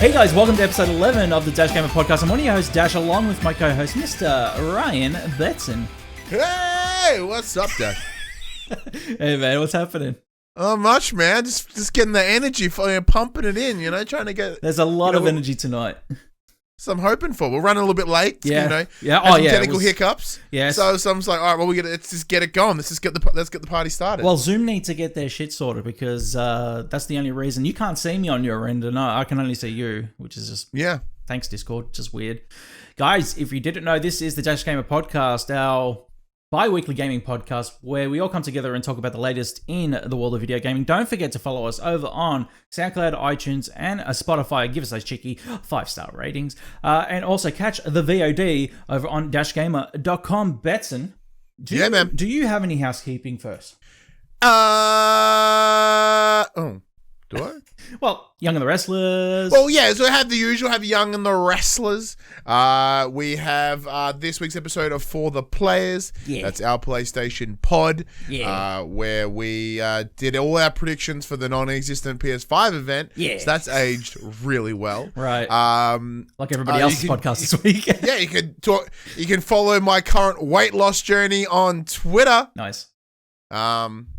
Hey guys, welcome to episode 11 of the Dash Gamer Podcast. I'm one of your hosts, Dash, along with my co-host, Mr. Ryan Betson. Hey, what's up, Dash? Hey man, what's happening? Not much, man. Just getting the energy, pumping it in, trying to get... There's a lot of energy tonight. So I'm hoping for. We're running a little bit late, Yeah. Technical hiccups. Yes. So I'm just like, all right, well, let's just get it going. Let's get the party started. Well, Zoom need to get their shit sorted because that's the only reason. You can't see me on your end, and I can only see you, which is just... Yeah. Thanks, Discord. Just weird. Guys, if you didn't know, this is the Dash Gamer Podcast, our bi-weekly gaming podcast where we all come together and talk about the latest in the world of video gaming. Don't forget to follow us over on SoundCloud, iTunes, and Spotify. Give us those cheeky 5-star ratings. And also catch the VOD over on dashgamer.com. Betson, do you have any housekeeping first? Do I? Well, Young and the Wrestlers. Well, yeah, so I have the usual, have Young and the Wrestlers. We have this week's episode of For the Players. Yeah. That's our PlayStation pod. Yeah. Where we did all our predictions for the non-existent PS5 event. Yeah. So that's aged really well. Right. Like everybody else's podcast this week. Yeah, you can follow my current weight loss journey on Twitter. Nice.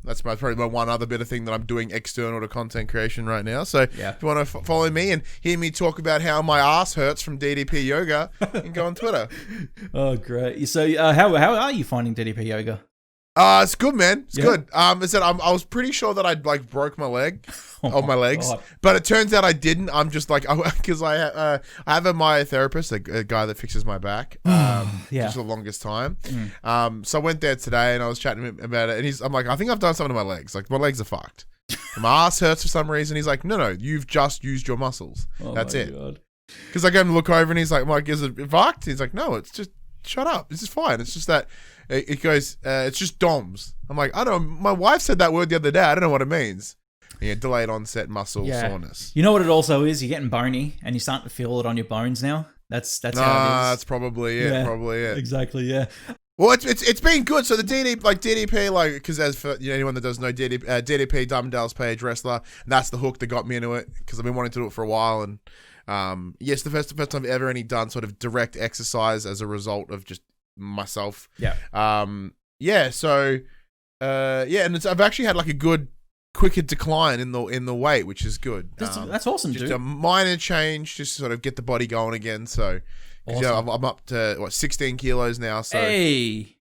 That's probably my one other bit of thing that I'm doing external to content creation right now. So Yeah. if you want to follow me and hear me talk about how my ass hurts from DDP yoga, you can go on Twitter. Oh, great. So how are you finding DDP yoga? It's good, man. It's Yeah. good. I was pretty sure that I'd broke my leg on my legs, God. but it turns out I didn't. I'm just because I have a myotherapist, a guy that fixes my back, Yeah. just for the longest time. So I went there today and I was chatting to him about it, and I'm like, I think I've done something to my legs. Like my legs are fucked. My ass hurts for some reason. He's like, no, you've just used your muscles. Oh That's my it. God. Because I go and look over and he's like, Mike, is it fucked? He's like, no, it's just, shut up. This is fine. It's just that it goes, it's just DOMS. I'm like, I don't know. My wife said that word the other day. I don't know what it means. Yeah, delayed onset muscle soreness. You know what it also is? You're getting bony and you're starting to feel it on your bones now. That's how it is. That's probably it. Yeah. Probably it. Exactly, yeah. Well, it's been good. So the DDP, because as for anyone that doesn't know, DDP Dumbdale's Page wrestler, and that's the hook that got me into it because I've been wanting to do it for a while. And yes, the first time I've ever done sort of direct exercise as a result of just myself. Yeah. So and I've actually had like a good quicker decline in the weight, which is good. That's awesome, just dude. a minor change, just to sort of get the body going again. So. Awesome. I'm up to 16 kilos now. So hey.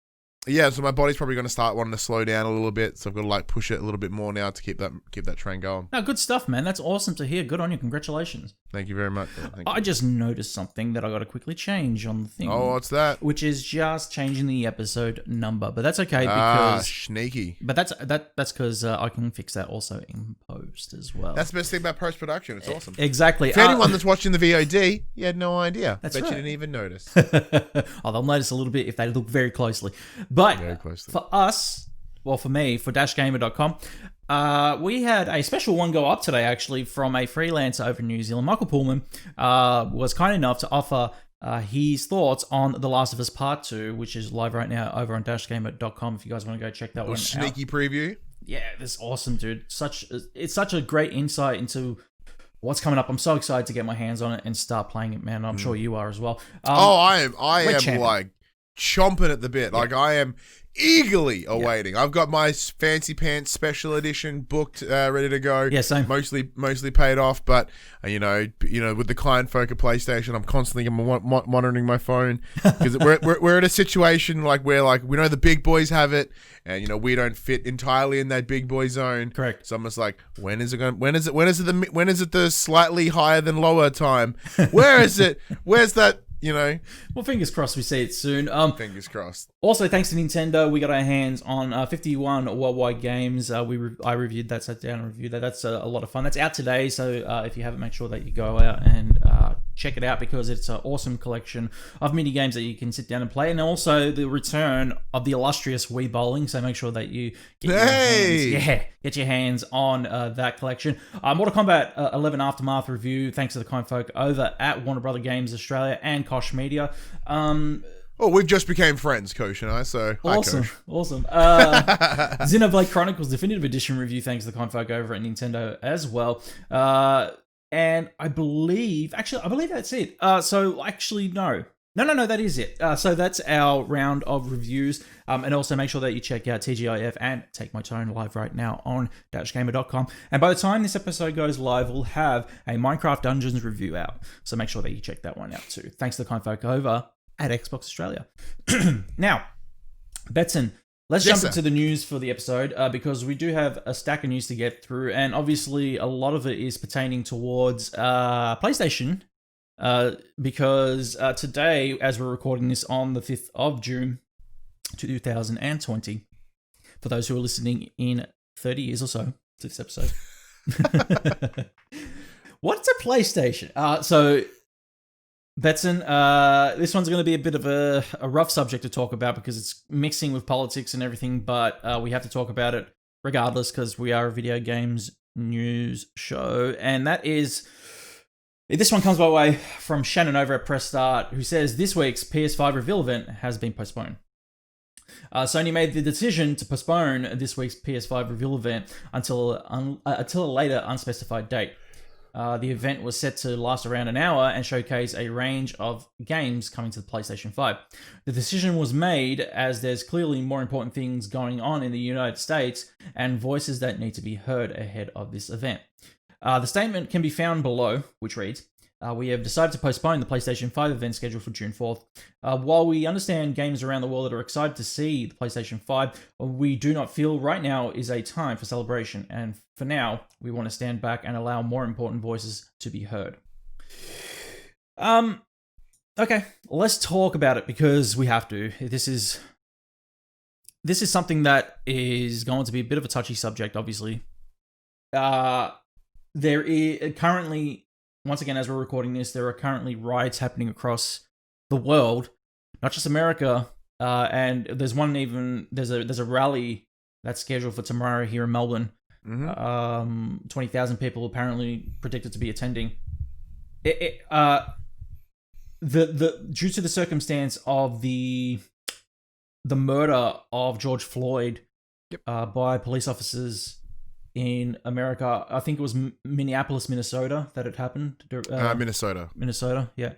yeah, so my body's probably going to start wanting to slow down a little bit. So I've got to push it a little bit more now to keep that train going. No, good stuff, man. That's awesome to hear. Good on you. Congratulations. Thank you very much. I just noticed something that I got to quickly change on the thing. Oh, what's that? Which is just changing the episode number, but that's okay because sneaky. But that's because I can fix that also in post as well. That's the best thing about post production. It's awesome. Exactly. For anyone that's watching the VOD, you had no idea. That's Bet right. you didn't even notice. Oh, they'll notice a little bit if they look very closely. But Very closely. for us, well, for me, for dashgamer.com, we had a special one go up today, actually, from a freelancer over in New Zealand. Michael Pullman was kind enough to offer his thoughts on The Last of Us Part 2, which is live right now over on dashgamer.com if you guys want to go check that one out. Sneaky preview. Yeah, that's awesome, dude. It's such a great insight into what's coming up. I'm so excited to get my hands on it and start playing it, man. I'm sure you are as well. I am champion. like chomping at the bit. Like I am eagerly awaiting. I've got my fancy pants special edition booked, ready to go. Yeah, same. Mostly paid off, but with the client folk at PlayStation, I'm constantly monitoring my phone because we're at a situation where we know the big boys have it, and we don't fit entirely in that big boy zone. Correct. So I'm just like, when is it the slightly higher than lower time? Where is it? Where's that? Well, fingers crossed we see it soon. Fingers crossed. Also, thanks to Nintendo, we got our hands on 51 worldwide games. I reviewed that, sat down and reviewed that. That's a lot of fun. That's out today, so if you haven't, make sure that you go out and check it out because it's an awesome collection of mini games that you can sit down and play, and also the return of the illustrious Wii Bowling. So make sure that you get your hands on that collection. Mortal Kombat 11 Aftermath review. Thanks to the kind folk over at Warner Brother Games Australia and Koch Media. Well, we've just became friends, Coach and I, so awesome, hi, Coach. Awesome. Xenoblade Chronicles Definitive Edition review, thanks to the kind folk over at Nintendo as well. And I believe that's it. So actually, no, that is it. So that's our round of reviews. And also make sure that you check out TGIF and Take My Tone live right now on dashgamer.com. And by the time this episode goes live, we'll have a Minecraft Dungeons review out. So make sure that you check that one out too. Thanks to the kind folk over at Xbox Australia. Now, Betson, let's jump into the news for the episode because we do have a stack of news to get through. And obviously, a lot of it is pertaining towards PlayStation. Because today, as we're recording this on the 5th of June, 2020, for those who are listening in 30 years or so to this episode. What's a PlayStation? So, Betson, this one's going to be a bit of a rough subject to talk about because it's mixing with politics and everything, but we have to talk about it regardless because we are a video games news show, and that is... This one comes by way from Shannon over at Press Start, who says this week's PS5 reveal event has been postponed. Sony made the decision to postpone this week's PS5 reveal event until a later unspecified date. The event was set to last around an hour and showcase a range of games coming to the PlayStation 5. The decision was made as there's clearly more important things going on in the United States and voices that need to be heard ahead of this event. The statement can be found below, which reads, we have decided to postpone the PlayStation 5 event scheduled for June 4th. While we understand gamers around the world that are excited to see the PlayStation 5, we do not feel right now is a time for celebration. And for now, we want to stand back and allow more important voices to be heard. Okay, let's talk about it because we have to. This is something that is going to be a bit of a touchy subject, obviously. There is currently, once again, as we're recording this, there are currently riots happening across the world, not just America. And there's a rally that's scheduled for tomorrow here in Melbourne. 20,000 people apparently predicted to be attending. Due to the circumstance of the murder of George Floyd by police officers in America, I think it was Minneapolis, Minnesota, that it happened. Minnesota, yeah.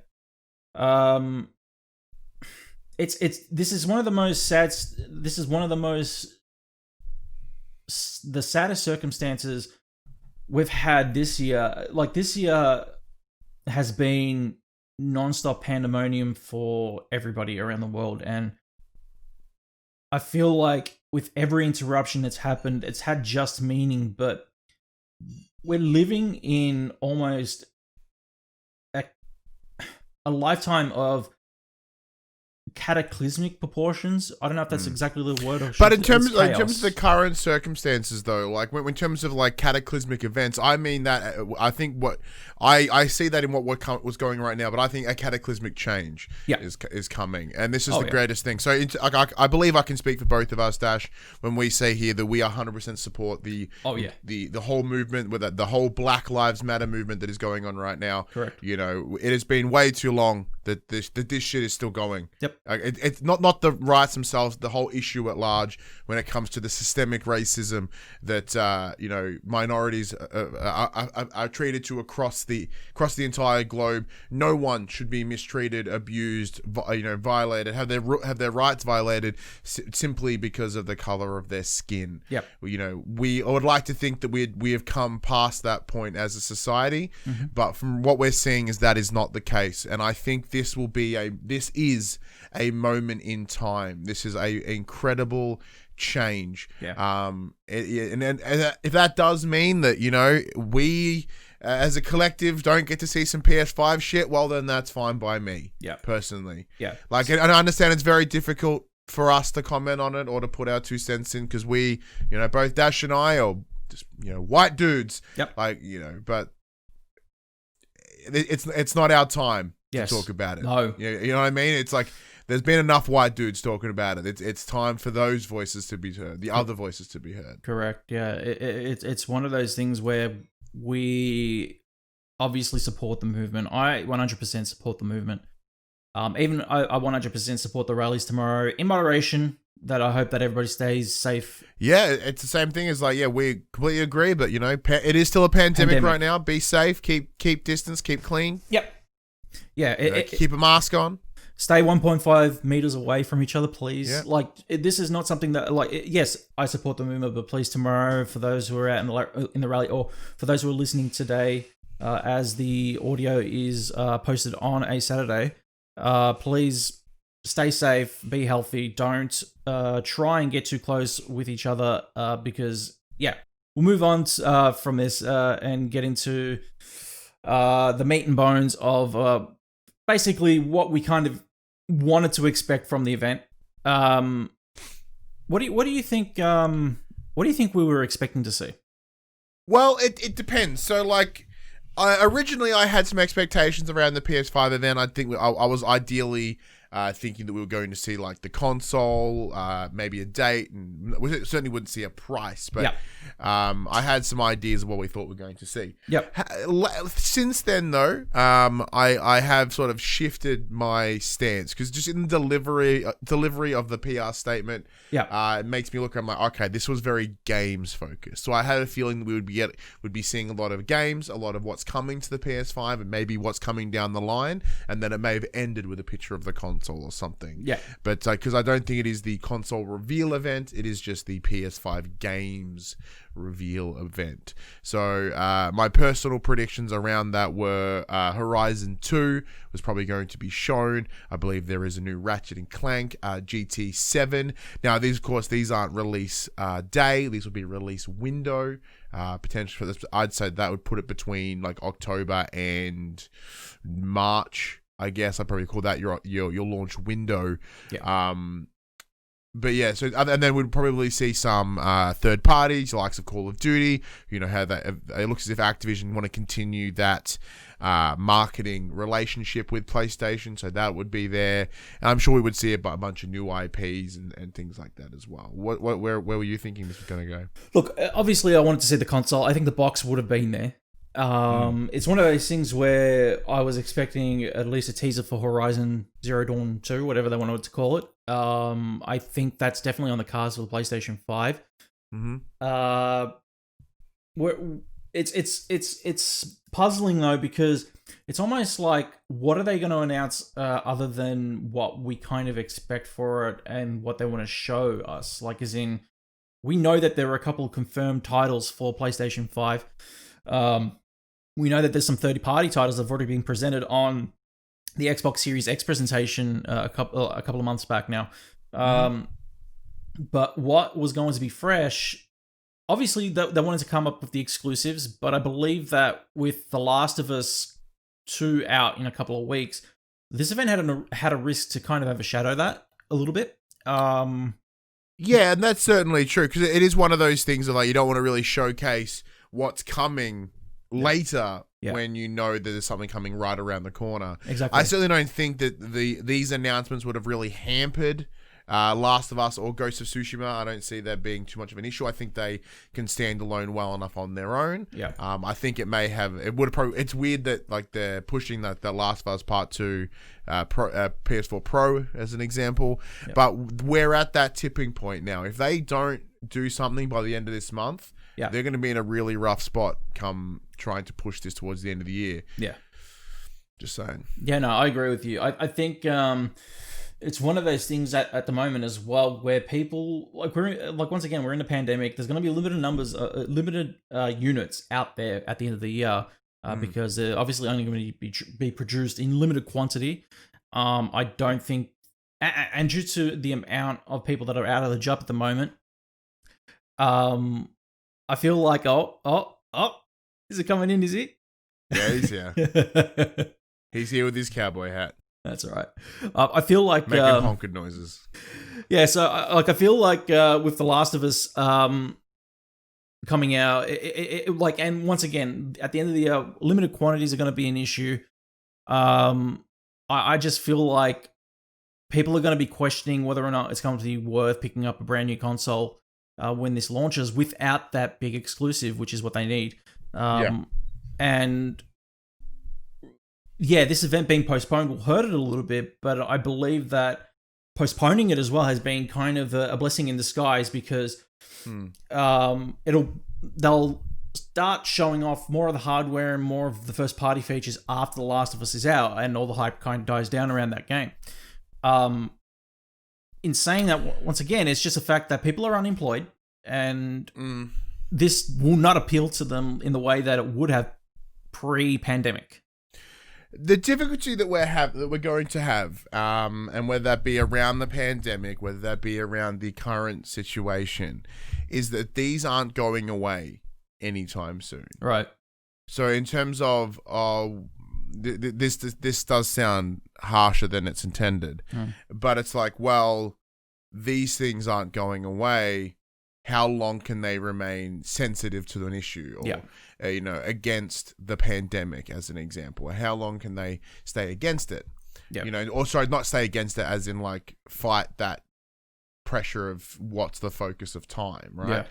This is one of the most sad. This is one of the saddest circumstances we've had this year. Like, this year has been non-stop pandemonium for everybody around the world, and I feel like with every interruption that's happened, it's had just meaning, but we're living in almost a lifetime of cataclysmic proportions. I don't know if that's exactly the word. But in terms of the current circumstances, though, like in terms of like cataclysmic events, I mean that I think what I see that in what was going right now, but I think a cataclysmic change is coming, and this is the greatest thing. So I believe I can speak for both of us, Dash, when we say here that we 100% support the whole movement, with the whole Black Lives Matter movement that is going on right now. Correct. You know, it has been way too long that this shit is still going. Yep. It's not the riots themselves, the whole issue at large when it comes to the systemic racism that minorities are treated to across the entire globe. No one should be mistreated, abused, violated, have their rights violated simply because of the color of their skin. Yep. I would like to think that we have come past that point as a society, but from what we're seeing that is not the case, and I think this is a moment in time. This is a incredible change. Yeah. And if that does mean that we as a collective don't get to see some PS5 shit, well then that's fine by me. Yeah. Personally. Yeah. Like, and I understand it's very difficult for us to comment on it or to put our 2 cents in because we, both Dash and I are just white dudes. Yep. Like, but it's not our time to talk about it. No. You know what I mean? It's like there's been enough white dudes talking about it. It's time for those voices to be heard, the other voices to be heard. Correct. Yeah. It's one of those things where we obviously support the movement. I 100% support the movement. Even I 100% support the rallies tomorrow in moderation. that I hope that everybody stays safe. Yeah, it's the same thing as we completely agree, but it is still a pandemic right now. Be safe, keep distance, keep clean. Yep. Yeah. Keep a mask on. Stay 1.5 meters away from each other, please. Yeah. This is not something that, yes, I support the movement, but please, tomorrow, for those who are out in the rally, or for those who are listening today, as the audio is posted on a Saturday, please stay safe, be healthy. Don't try and get too close with each other, because, we'll move on from this and get into the meat and bones of basically what we kind of wanted to expect from the event. What do you think? What do you think we were expecting to see? Well, it depends. So, originally I had some expectations around the PS5 event. I think I was ideally thinking that we were going to see the console, maybe a date, and we certainly wouldn't see a price. But I had some ideas of what we thought we were going to see. Yep. Since then, though, I have sort of shifted my stance, because just in the delivery of the PR statement, it makes me look. I'm like, okay, this was very games focused. So I had a feeling that we would be seeing a lot of games, a lot of what's coming to the PS5, and maybe what's coming down the line, and then it may have ended with a picture of the console or something. But because I don't think it is the console reveal event, it is just the PS5 games reveal event. So my personal predictions around that were Horizon 2 was probably going to be shown. I believe there is a new Ratchet and Clank GT7. Now these aren't release day, these will be release window. Potential for this, I'd say that would put it between October and March. I guess I'd probably call that your launch window. But yeah, so and then we'd probably see some third parties, the likes of Call of Duty. How that it looks as if Activision want to continue that marketing relationship with PlayStation, so that would be there. And I'm sure we would see a bunch of new IPs and things like that as well. Where were you thinking this was going to go? Look, obviously, I wanted to see the console. I think the box would have been there. It's one of those things where I was expecting at least a teaser for Horizon Zero Dawn 2, whatever they wanted to call it. I think that's definitely on the cards for the PlayStation 5. It's puzzling though, because it's almost like, what are they going to announce other than what we kind of expect for it and what they want to show us? As in, we know that there are a couple of confirmed titles for PlayStation 5. We know that there's some third-party titles that have already been presented on the Xbox Series X presentation a couple of months back now. But what was going to be fresh, obviously they wanted to come up with the exclusives, but I believe that with The Last of Us 2 out in a couple of weeks, this event had a risk to kind of overshadow that a little bit. Yeah, and that's certainly true, because it is one of those things of you don't want to really showcase what's coming later when you know that there's something coming right around the corner. Exactly. I certainly don't think that these announcements would have really hampered Last of Us or Ghost of Tsushima. I don't see that being too much of an issue. I think they can stand alone well enough on their own. I think it would have probably. It's weird that they're pushing that Last of Us Part 2 PS4 Pro as an example, but we're at that tipping point now. If they don't do something by the end of this month, they're going to be in a really rough spot come trying to push this towards the end of the year. Just saying. Yeah, no, I agree with you. I think it's one of those things at the moment as well, where people once again, we're in a pandemic. There's going to be limited units out there at the end of the year because they're obviously only going to be produced in limited quantity. I don't think, and due to the amount of people that are out of the job at the moment, I feel like is it coming in? Is he? Yeah, he's here. He's here with his cowboy hat. That's all right. I feel like making honking noises. Yeah, so I feel like with The Last of Us coming out, and once again at the end of the year, limited quantities are going to be an issue. I just feel like people are going to be questioning whether or not it's going to be worth picking up a brand new console when this launches without that big exclusive, which is what they need. And yeah, this event being postponed will hurt it a little bit, but I believe that postponing it as well has been kind of a blessing in disguise, because they'll start showing off more of the hardware and more of the first party features after The Last of Us is out, and all the hype kind of dies down around that game. In saying that, once again, it's just a fact that people are unemployed, and this will not appeal to them in the way that it would have pre-pandemic. The difficulty that we're going to have, and whether that be around the pandemic, whether that be around the current situation, is that these aren't going away anytime soon. Right. So in terms of this does sound harsher than it's intended, but it's like, well, these things aren't going away. How long can they remain sensitive to an issue, or against the pandemic, as an example? How long can they stay against it? Yeah. Or sorry, not stay against it, as in like fight that pressure of what's the focus of time, right? Yeah.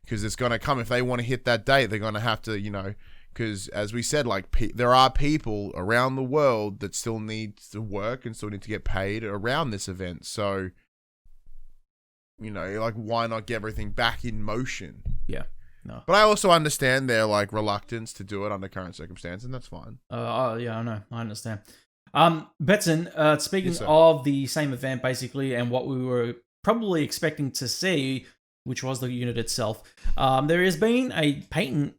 Because it's going to come. If they want to hit that date, they're going to have to, because as we said, like there are people around the world that still need to work and still need to get paid around this event. So, like, why not get everything back in motion? Yeah. No. But I also understand their like reluctance to do it under current circumstances, and that's fine. Yeah, I know. I understand. Betson, speaking of the same event, basically, and what we were probably expecting to see, which was the unit itself, there has been a patent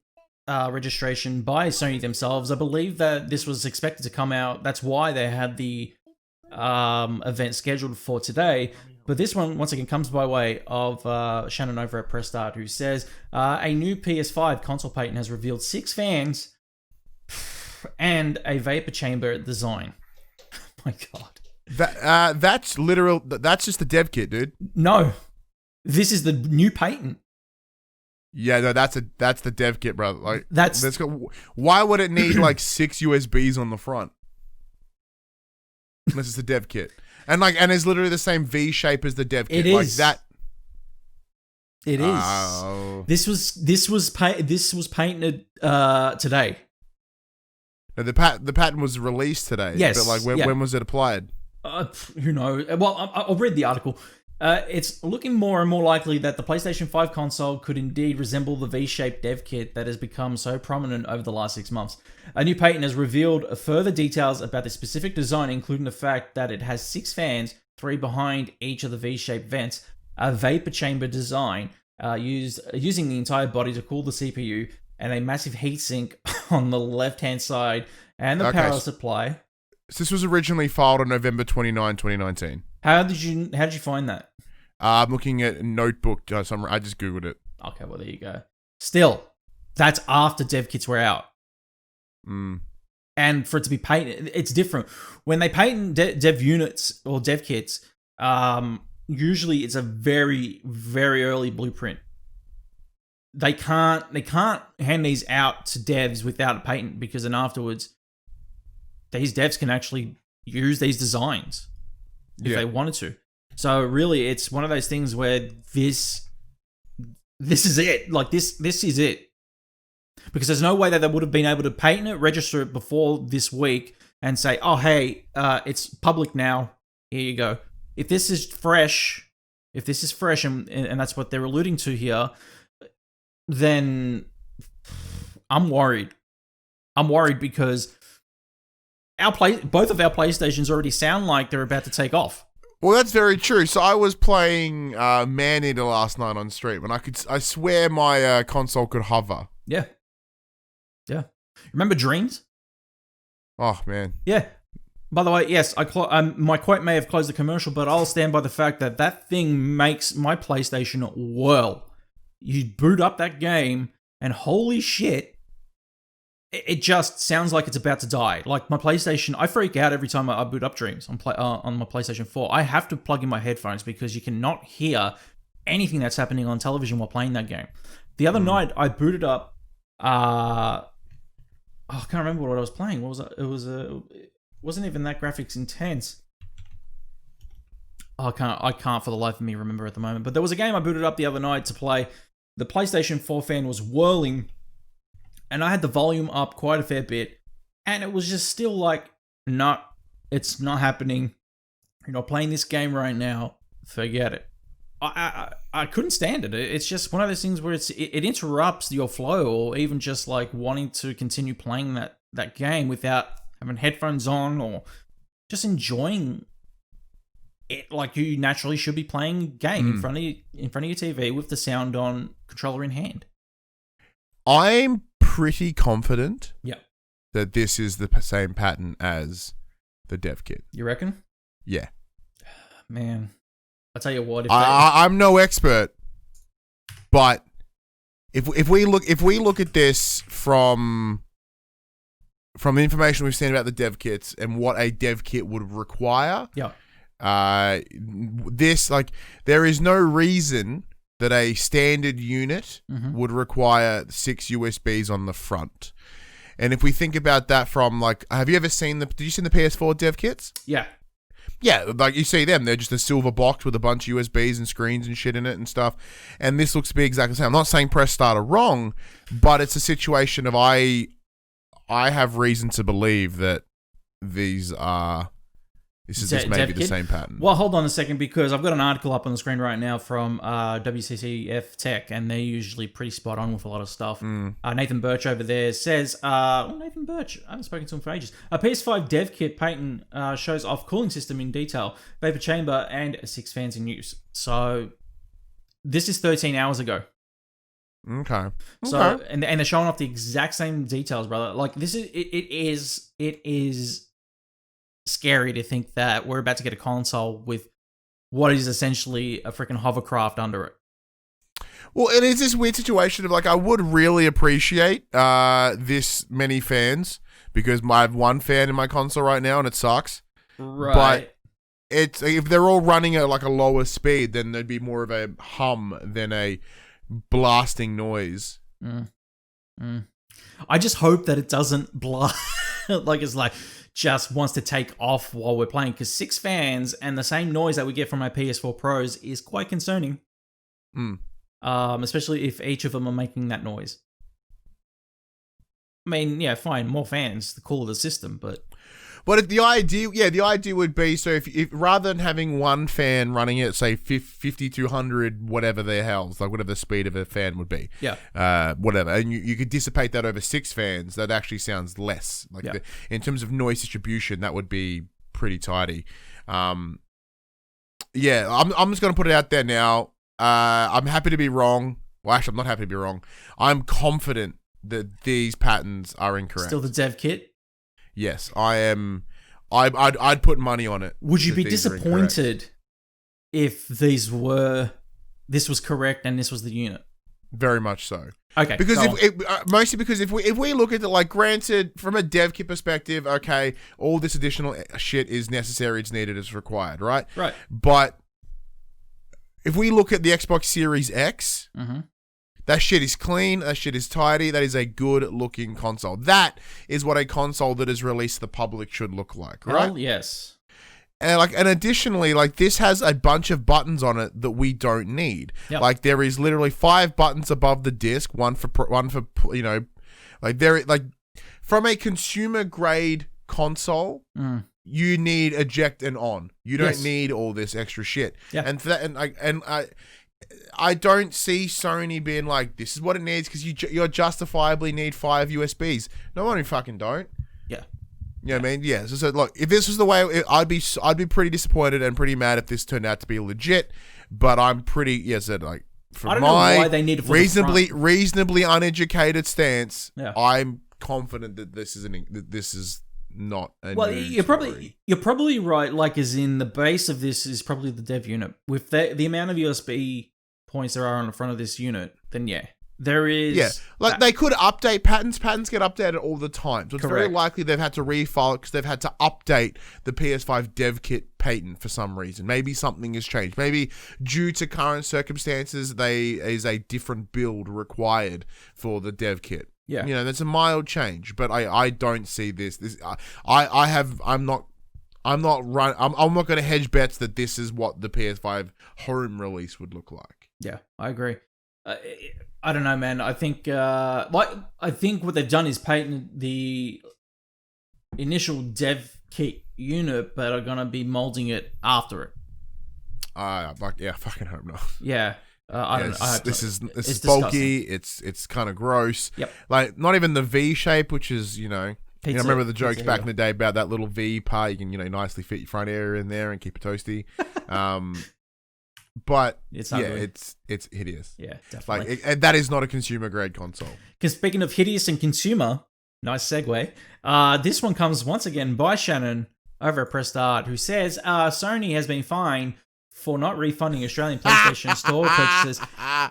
registration by Sony themselves. I believe that this was expected to come out. That's why they had the event scheduled for today. But this one, once again, comes by way of Shannon over at Press Start, who says a new PS5 console patent has revealed 6 fans and a vapor chamber design. Oh my God. That's literal. That's just the dev kit, dude. No, this is the new patent. Yeah, no, that's the dev kit, brother. Like why would it need like 6 USBs on the front? Unless it's the dev kit. And it's literally the same V shape as the dev kit. It is. Like that. It is. Oh. This was painted today. No, the patent was released today. Yes. But when was it applied? Who knows? Well, I'll read the article. It's looking more and more likely that the PlayStation 5 console could indeed resemble the V-shaped dev kit that has become so prominent over the last 6 months. A new patent has revealed further details about the specific design, including the fact that it has 6 fans, 3 behind each of the V-shaped vents, a vapor chamber design using the entire body to cool the CPU, and a massive heatsink on the left-hand side, and the power supply. So this was originally filed on November 29, 2019. How did you find that? I'm looking at Notebook. I just Googled it. Okay, well, there you go. Still, that's after dev kits were out. And for it to be patented, it's different. When they patent dev units or dev kits, usually it's a very, very early blueprint. They can't hand these out to devs without a patent, because then afterwards, these devs can actually use these designs if they wanted to. So really, it's one of those things where this is it. Like this is it. Because there's no way that they would have been able to patent it, register it before this week, and say, "Oh, hey, it's public now. Here you go." If this is fresh, and that's what they're alluding to here, then I'm worried. I'm worried because both of our PlayStations already sound like they're about to take off. Well, that's very true. So I was playing Man-Eater last night on stream, and I swear my console could hover. Yeah. Yeah. Remember Dreams? Oh, man. Yeah. By the way, yes, my quote may have closed the commercial, but I'll stand by the fact that thing makes my PlayStation whirl. You boot up that game, and holy shit, it just sounds like it's about to die. Like my PlayStation, I freak out every time I boot up Dreams on my PlayStation 4. I have to plug in my headphones because you cannot hear anything that's happening on television while playing that game. The other night, I booted up. I can't remember what I was playing. What was it? It wasn't even that graphics intense. I can't for the life of me remember at the moment. But there was a game I booted up the other night to play. The PlayStation 4 fan was whirling, and I had the volume up quite a fair bit, and it was just still like, no, it's not happening. you're not playing this game right now, forget it. I couldn't stand it. It's just one of those things where it interrupts your flow, or even just like wanting to continue playing that game without having headphones on or just enjoying it like you naturally should be playing a game in front of your TV with the sound on, controller in hand. I'm pretty confident Yeah. that this is the same pattern as the dev kit. You reckon? Yeah. Man, I'll tell you what. I'm no expert, but if we look at this from the information we've seen about the dev kits and what a dev kit would require, there is no reason that a standard unit would require 6 USBs on the front. And if we think about that from have you ever seen did you see the PS4 dev kits? Yeah. Yeah, like you see them, they're just a silver box with a bunch of USBs and screens and shit in it and stuff. And this looks to be exactly the same. I'm not saying press start are wrong, but it's a situation of I have reason to believe that this is just maybe the same pattern. Well, hold on a second, because I've got an article up on the screen right now from WCCF Tech, and they're usually pretty spot on with a lot of stuff. Nathan Birch over there says, Nathan Birch, I haven't spoken to him for ages. A PS5 dev kit patent shows off cooling system in detail, vapor chamber, and 6 fans in use. So this is 13 hours ago. Okay. So and they're showing off the exact same details, brother. Like this is it is scary to think that we're about to get a console with what is essentially a freaking hovercraft under it. Well, it is this weird situation of I would really appreciate this many fans, because I have 1 fan in my console right now and it sucks. Right. But it's if they're all running at a lower speed, then there'd be more of a hum than a blasting noise. I just hope that it doesn't blast it's just wants to take off while we're playing, because 6 fans and the same noise that we get from our PS4 Pros is quite concerning. Especially if each of them are making that noise. I mean, yeah, fine, more fans, the cooler the system, but the idea would be, so if rather than having 1 fan running at say 5200 whatever the hell's whatever the speed of a fan would be, whatever, and you could dissipate that over 6 fans, that actually sounds less in terms of noise distribution. That would be pretty tidy. I'm just gonna put it out there now. I'm happy to be wrong. Well, actually, I'm not happy to be wrong. I'm confident that these patterns are incorrect. Still the dev kit. Yes, I am. I'd put money on it. Would you be disappointed if this was correct and this was the unit? Very much so. Okay, because mostly because if we look at it, granted, from a dev kit perspective, okay, all this additional shit is necessary, it's needed, it's required, right? Right. But if we look at the Xbox Series X. That shit is clean. That shit is tidy. That is a good-looking console. That is what a console that is released to the public should look like, right? Well, yes. And additionally, this has a bunch of buttons on it that we don't need. Yep. There is literally 5 buttons above the disc, one for from a consumer grade console. You need eject and on. You don't need all this extra shit. Yeah. And for that, I don't see Sony being this is what it needs, because you justifiably need 5 USBs. No one fucking don't. Yeah. You know what I mean? Yeah. So look, if this was the way, I'd be pretty disappointed and pretty mad if this turned out to be legit. But I'm pretty from I don't know why they need it for reasonably uneducated stance. Yeah. I'm confident that this is not a you're probably right, as in the base of this is probably the dev unit. With the amount of USB points there are on the front of this unit, then there is... Yeah, they could update patterns. Patterns get updated all the time. So it's very likely they've had to refile it because they've had to update the PS5 dev kit patent for some reason. Maybe something has changed. Maybe due to current circumstances, is a different build required for the dev kit. Yeah, that's a mild change, but I don't see this. I'm not going to hedge bets that this is what the PS5 home release would look like. Yeah, I agree. I don't know, man. I think what they've done is patented the initial dev kit unit, but are gonna be molding it after it. I fucking hope not. Yeah. I don't know. I hope This not. is It's bulky. It's kind of gross. Yep. Like not even the V shape, which is I remember the jokes pizza back in here. the day about that little V part. You can nicely fit your front area in there and keep it toasty. But It's yeah, ugly. it's hideous. Yeah, definitely. And that is not a consumer grade console. Because speaking of hideous and consumer, nice segue. This one comes once again by Shannon over at Press Start, who says Sony has been fined for not refunding Australian PlayStation Store purchases.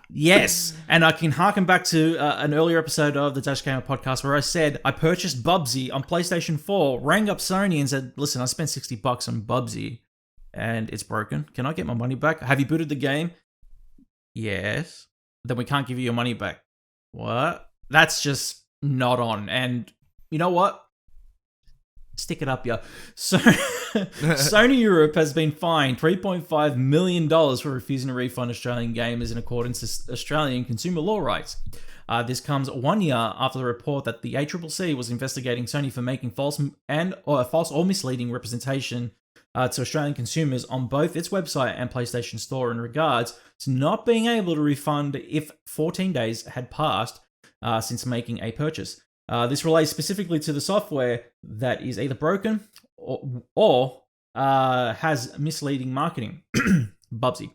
Yes, and I can harken back to an earlier episode of the Dash Gamer podcast where I said I purchased Bubsy on PlayStation 4, rang up Sony and said, listen, I spent $60 on Bubsy and it's broken. Can I get my money back? Have you booted the game? Yes. Then we can't give you your money back. What? That's just not on. And you know what? Stick it up, yeah. So Sony Europe has been fined $3.5 million for refusing to refund Australian gamers in accordance to Australian consumer law rights. This comes 1 year after the report that the ACCC was investigating Sony for making false or misleading representation to Australian consumers on both its website and PlayStation Store in regards to not being able to refund if 14 days had passed since making a purchase. This relates specifically to the software that is either broken or has misleading marketing. Bubsy.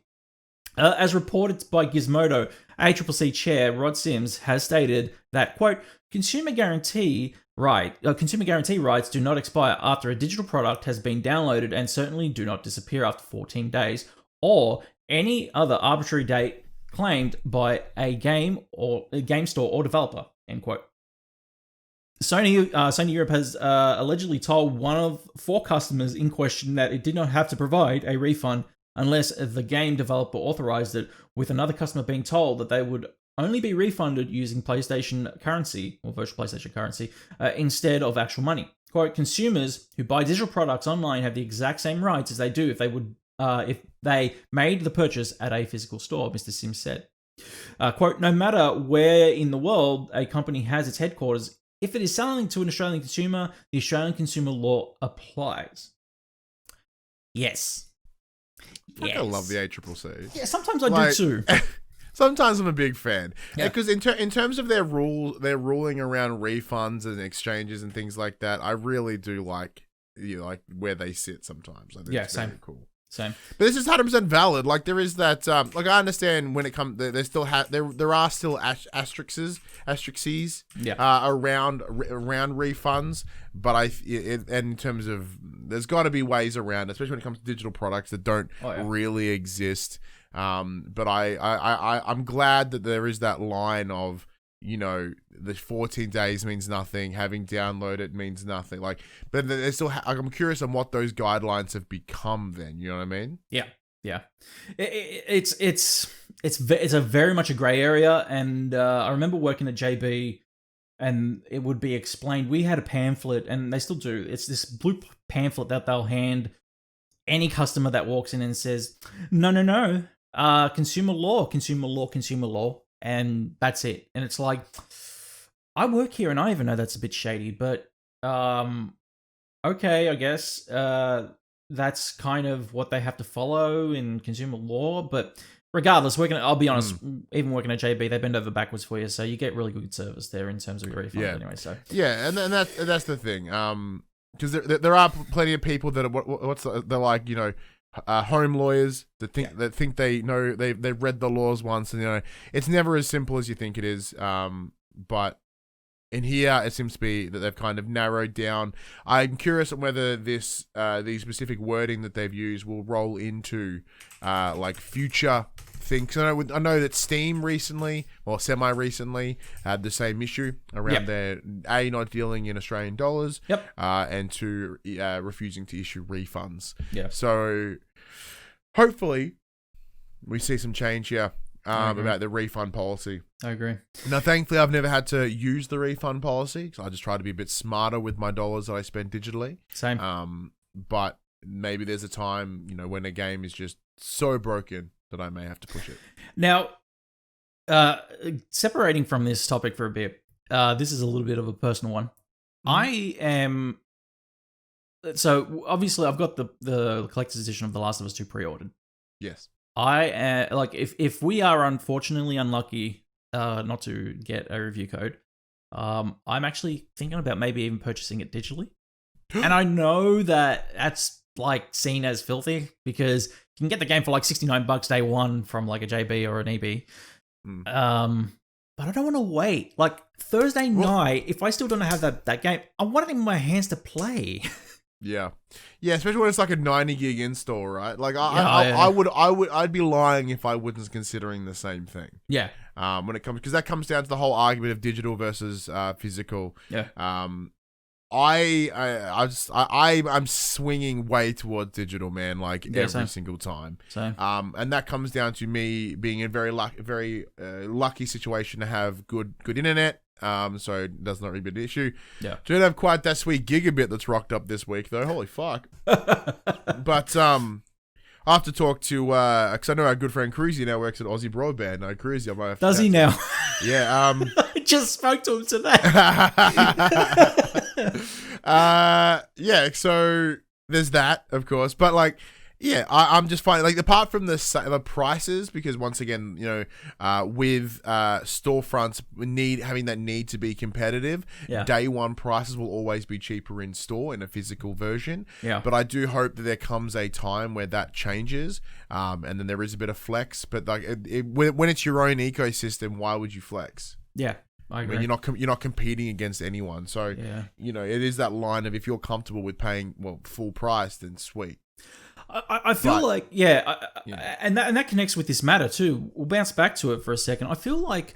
As reported by Gizmodo, ACCC chair Rod Sims has stated that, quote, consumer guarantee rights do not expire after a digital product has been downloaded and certainly do not disappear after 14 days or any other arbitrary date claimed by a game store or developer, end quote. Sony Europe has allegedly told one of 4 customers in question that it did not have to provide a refund unless the game developer authorized it, with another customer being told that they would only be refunded using PlayStation currency or virtual PlayStation currency instead of actual money. Quote, consumers who buy digital products online have the exact same rights as they do if they made the purchase at a physical store, Mr. Sims said. Quote, no matter where in the world a company has its headquarters, if it is selling to an Australian consumer, the Australian consumer law applies. Yes. I love the ACCC. Yeah, sometimes I do too. Sometimes I'm a big fan Yeah. because in terms of their ruling around refunds and exchanges and things like that, I really do like where they sit sometimes. I think it's very cool. Same. But this is 100% valid. Like there is that. Like I understand when it comes, there still there are still asterisks around refunds. But and in terms of, there's got to be ways around, especially when it comes to digital products that don't really exist. But I'm glad that there is that line of, the 14 days means nothing. Having downloaded means nothing. Like, but there's still. I'm curious on what those guidelines have become. Then, you know what I mean? Yeah. It's a very much a gray area, and I remember working at JB, and it would be explained. We had a pamphlet, and they still do. It's this blue pamphlet that they'll hand any customer that walks in and says, no, consumer law, and that's it. And it's like, I work here and I even know that's a bit shady, but okay, I guess that's kind of what they have to follow in consumer law. But regardless, I'll be honest, even working at JB, they bend over backwards for you, so you get really good service there in terms of your refund anyway. So yeah, and that's the thing. Because there are plenty of people that are they're like, home lawyers that think they know they've read the laws once, and it's never as simple as you think it is. But in here, it seems to be that they've kind of narrowed down. I'm curious on whether the specific wording that they've used will roll into like future things. I know that Steam recently, or semi-recently, had the same issue around their not dealing in Australian dollars, and to refusing to issue refunds. Yeah. So hopefully we see some change here about the refund policy. I agree. Now, thankfully, I've never had to use the refund policy, so I just try to be a bit smarter with my dollars that I spend digitally. Same. But maybe there's a time, when a game is just so broken that I may have to push it. Now, separating from this topic for a bit, this is a little bit of a personal one. I am So obviously, I've got the collector's edition of The Last of Us 2 pre-ordered. Yes. I like if we are unfortunately unlucky not to get a review code, I'm actually thinking about maybe even purchasing it digitally. And I know that that's like seen as filthy because you can get the game for like $69 day one from like a JB or an EB. But I don't want to wait. Like Thursday night, if I still don't have that game, I want it in my hands to play. Yeah, especially when it's like a 90 gig install, right? Like I'd be lying if I wasn't considering the same thing. Yeah. When it comes, because that comes down to the whole argument of digital versus physical. Yeah. I'm swinging way towards digital, man. Like every single time. Same. And that comes down to me being in a very lucky situation to have good internet. So that's not really a big issue. Yeah. Don't have quite that sweet gigabit that's rocked up this week though. Holy fuck. But I have to talk to because I know our good friend Cruzy now works at Aussie Broadband. Cruzy, I might have to Does he now? Yeah. I just spoke to him today. Yeah. So there's that, of course, but like. Yeah, I'm just finding, like, apart from the prices, because once again, you know, with storefronts having that need to be competitive, day one prices will always be cheaper in store in a physical version. Yeah. But I do hope that there comes a time where that changes, and then there is a bit of flex. But like, when it's your own ecosystem, why would you flex? Yeah. I agree. mean, you're not competing against anyone. So, you know, it is that line of if you're comfortable with paying full price, then sweet. I feel like, and that connects with this matter too. We'll bounce back to it for a second. I feel like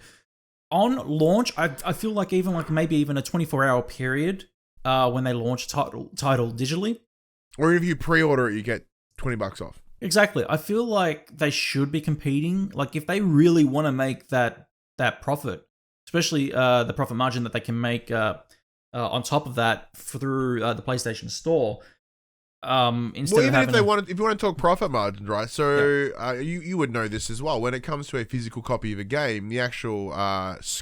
on launch, I feel like even like maybe even a 24-hour period when they launch title digitally. Or if you pre-order it, you get $20 off. Exactly. I feel like they should be competing. Like if they really want to make that profit, especially the profit margin that they can make on top of that through the PlayStation Store. Instead even if you want to talk profit margins, right? So you would know this as well. When it comes to a physical copy of a game, the actual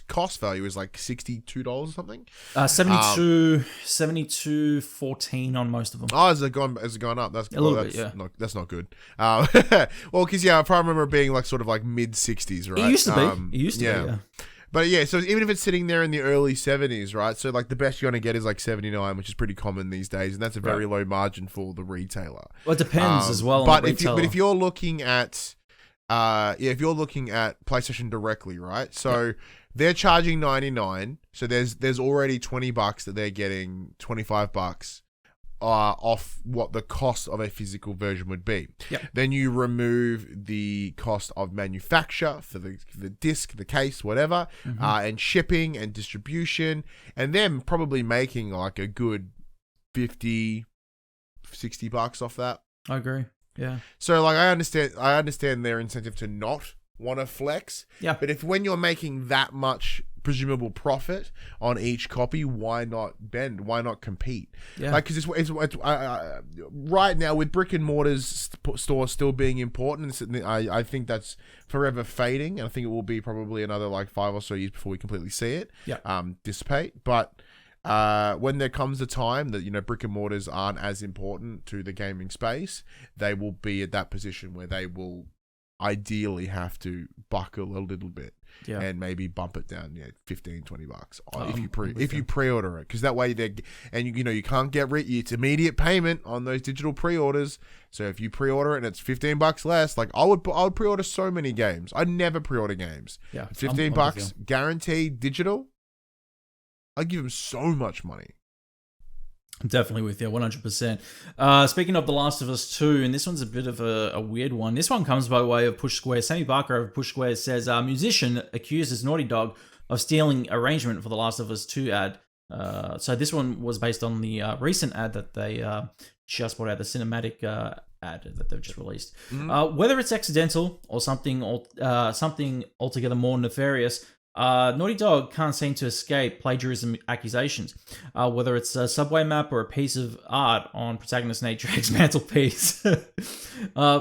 cost value is like $62 or something. 72.14 on most of them. Oh, has it gone up? That's a little bit, that's not good. Well, because if I remember it being like sort of like mid 60s, right? It used to be. It used to be. Yeah. But yeah, so even if it's sitting there in the early 70s, right? So like the best you're going to get is like 79, which is pretty common these days, and that's a very low margin for the retailer. Well, it depends as well. But if you're looking at PlayStation directly, right? So they're charging 99, so there's already $20 that they're getting, $25 off what the cost of a physical version would be. Yep. Then you remove the cost of manufacture for the disc, the case, whatever, and shipping and distribution, and then probably making like a good $50, $60 off that. I agree. Yeah. So like I understand their incentive to not want to flex. Yeah. But when you're making that much presumable profit on each copy, why not bend? Why not compete? Yeah. Like, because it's right now with brick and mortars stores still being important, I think that's forever fading, and I think it will be probably another like 5 or so years before we completely see it dissipate. But when there comes a time that, you know, brick and mortars aren't as important to the gaming space, they will be at that position where they will ideally have to buckle a little bit and maybe bump it down $15-20 if you pre-order it, because that way you can't get it's immediate payment on those digital pre-orders. So if you pre-order it and it's $15 less, like I would pre-order so many games. I never pre-order games. $15 guaranteed digital. I'd give them so much money. I'm definitely with you, 100%. Speaking of The Last of Us 2, and this one's a bit of a weird one. This one comes by way of Push Square. Sammy Barker of Push Square says, musician accuses Naughty Dog of stealing arrangement for The Last of Us 2 ad. So this one was based on the recent ad that they just brought out, the cinematic ad that they've just released. Whether it's accidental or something altogether more nefarious, Naughty Dog can't seem to escape plagiarism accusations, whether it's a subway map or a piece of art on protagonist Nate Drake's mantelpiece.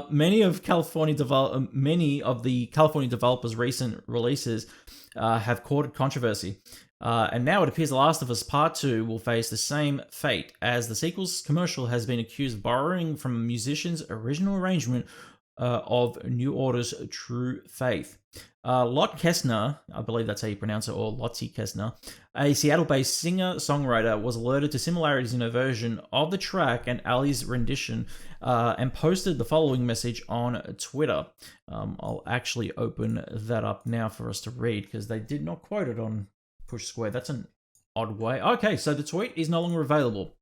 Many of the California developers' recent releases have courted controversy. And now it appears The Last of Us Part 2 will face the same fate, as the sequel's commercial has been accused of borrowing from a musician's original arrangement of New Order's True Faith. Lot Kestner, I believe that's how you pronounce it, or Lottie Kestner, a Seattle-based singer-songwriter, was alerted to similarities in her version of the track and Ali's rendition, and posted the following message on Twitter. I'll actually open that up now for us to read, because they did not quote it on Push Square. That's an odd way. Okay, so the tweet is no longer available.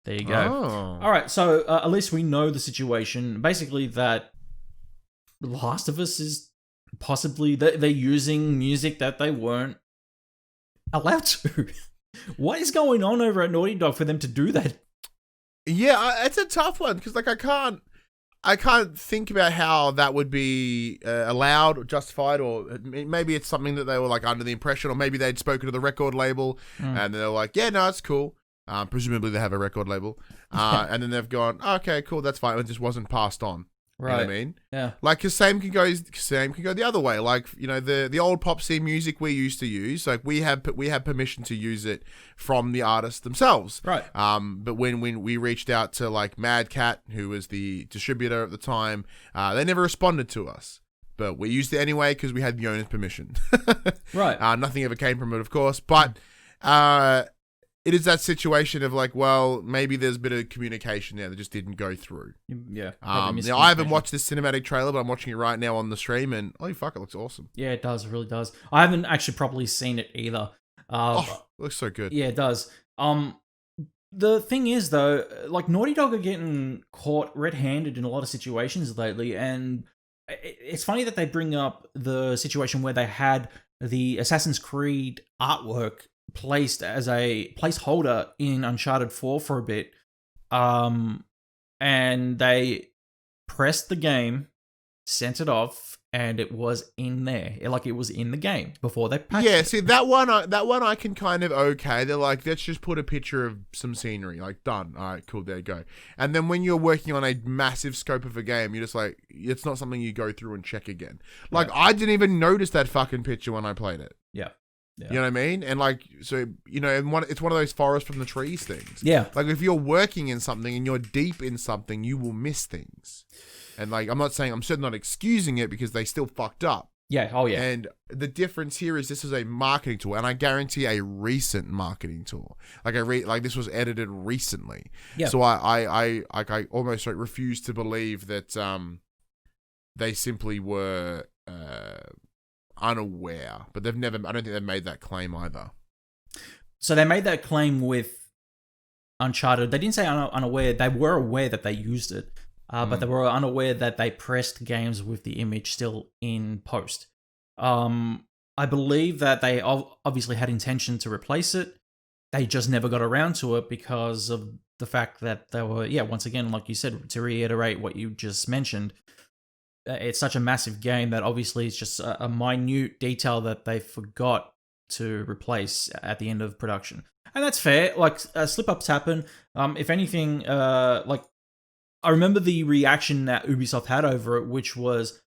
There you go. Oh. All right, so at least we know the situation. Basically, that The Last of Us is possibly they're using music that they weren't allowed to. What is going on over at Naughty Dog for them to do that? Yeah, it's a tough one because like I can't think about how that would be allowed or justified, or maybe it's something that they were like under the impression, or maybe they'd spoken to the record label and they're like, yeah, no, it's cool. Presumably they have a record label, and then they've gone, okay, cool, that's fine. It just wasn't passed on. Right. You know what I mean? Yeah. Like, cause same can go the other way. Like, you know, the old pop scene music we used to use, like we had permission to use it from the artists themselves. Right. But when we reached out to like Mad Cat, who was the distributor at the time, they never responded to us. But we used it anyway because we had the owner's permission. Right. Nothing ever came from it, of course. But it is that situation of like, well, maybe there's a bit of communication there that just didn't go through. Yeah. Now I haven't watched this cinematic trailer, but I'm watching it right now on the stream, and holy fuck, it looks awesome. Yeah, it does. It really does. I haven't actually properly seen it either. It looks so good. Yeah, it does. The thing is, though, like Naughty Dog are getting caught red-handed in a lot of situations lately, and it's funny that they bring up the situation where they had the Assassin's Creed artwork placed as a placeholder in Uncharted 4 for a bit, and they pressed the game, sent it off, and it was in there. Like, it was in the game before they patched it. Yeah, see, that one I can kind of okay. They're like, let's just put a picture of some scenery. Like, done. All right, cool, there you go. And then when you're working on a massive scope of a game, you're just like, it's not something you go through and check again. Like, right. I didn't even notice that fucking picture when I played it. Yeah. Yeah. You know what I mean? And like, so, you know, it's one of those forest from the trees things. Yeah. Like, if you're working in something and you're deep in something, you will miss things. And like, I'm certainly not excusing it because they still fucked up. Yeah. Oh yeah. And the difference here is this is a marketing tool, and I guarantee a recent marketing tool. Like this was edited recently. Yeah. So I almost like refuse to believe that they simply were unaware, but I don't think they've made that claim either. So they made that claim with Uncharted. They didn't say unaware. They were aware that they used it, but they were unaware that they pressed games with the image still in post. I believe that they obviously had intention to replace it. They just never got around to it because of the fact that they were, once again, like you said, to reiterate what you just mentioned, it's such a massive game that obviously it's just a minute detail that they forgot to replace at the end of production. And that's fair. Like, slip-ups happen. If anything, like, I remember the reaction that Ubisoft had over it, which was,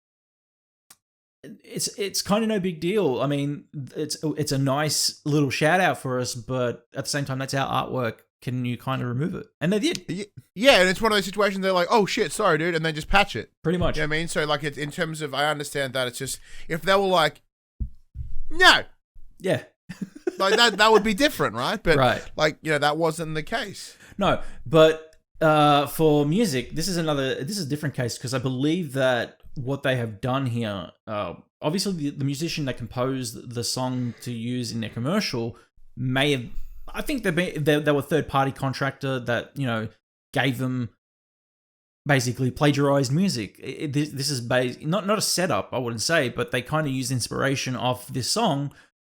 it's kind of no big deal. I mean, it's a nice little shout-out for us, but at the same time, that's our artwork. Can you kind of remove it? And they did. Yeah, and it's one of those situations they're like, oh shit, sorry dude, and they just patch it. Pretty much. You know what I mean? So like, it's in terms of, I understand that it's just, if they were like, no. Yeah. Like that would be different, right? But right. Like, you know, that wasn't the case. No, but for music, this is a different case, because I believe that what they have done here, obviously the musician that composed the song to use in their commercial may have, I think they were third-party contractor that, you know, gave them basically plagiarized music. This is not a setup, I wouldn't say, but they kind of used inspiration off this song,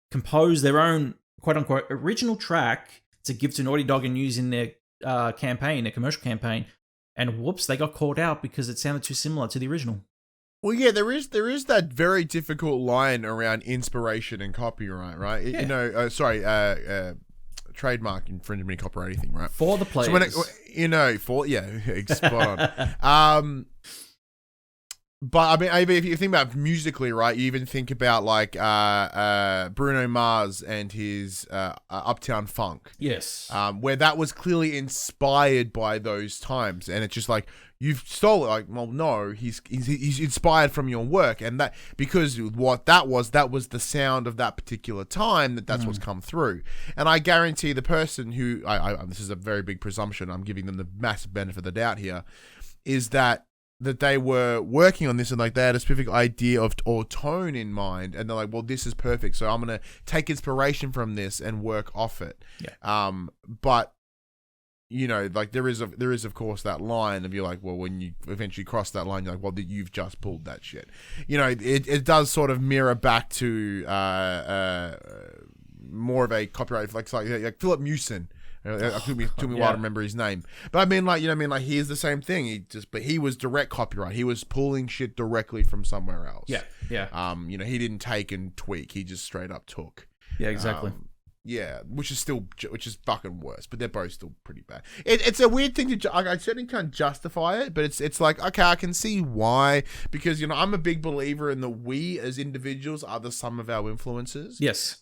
composed their own quote-unquote original track to give to Naughty Dog and use in their campaign, their commercial campaign, and whoops, they got called out because it sounded too similar to the original. Well, yeah, there is that very difficult line around inspiration and copyright, right? Yeah. You know, trademark infringement, copyright, anything, right? For the players. So spot on. But I mean, if you think about musically, right? You even think about like Bruno Mars and his Uptown Funk. Yes. Where that was clearly inspired by those times, and it's just like you've stole it. Like, well, no, he's inspired from your work, and that because what that was the sound of that particular time. That's what's come through, and I guarantee the person who this is a very big presumption. I'm giving them the massive benefit of the doubt here, is that they were working on this and like they had a specific idea of or tone in mind, and they're like, well, this is perfect, so I'm gonna take inspiration from this and work off it. Yeah. But you know, like there is of course that line of you're like, well, when you eventually cross that line, you're like, well, you've just pulled that shit. You know, it does sort of mirror back to more of a copyright, like Philip Mewson. It took me a while to remember his name, but I mean, like, you know, what I mean, like, here's the same thing. But he was direct copyright. He was pulling shit directly from somewhere else. Yeah. You know, he didn't take and tweak. He just straight up took. Yeah, exactly. Yeah, which is fucking worse. But they're both still pretty bad. It's a weird thing to. I certainly can't justify it, but it's like, okay, I can see why, because, you know, I'm a big believer in that we as individuals are the sum of our influences. Yes.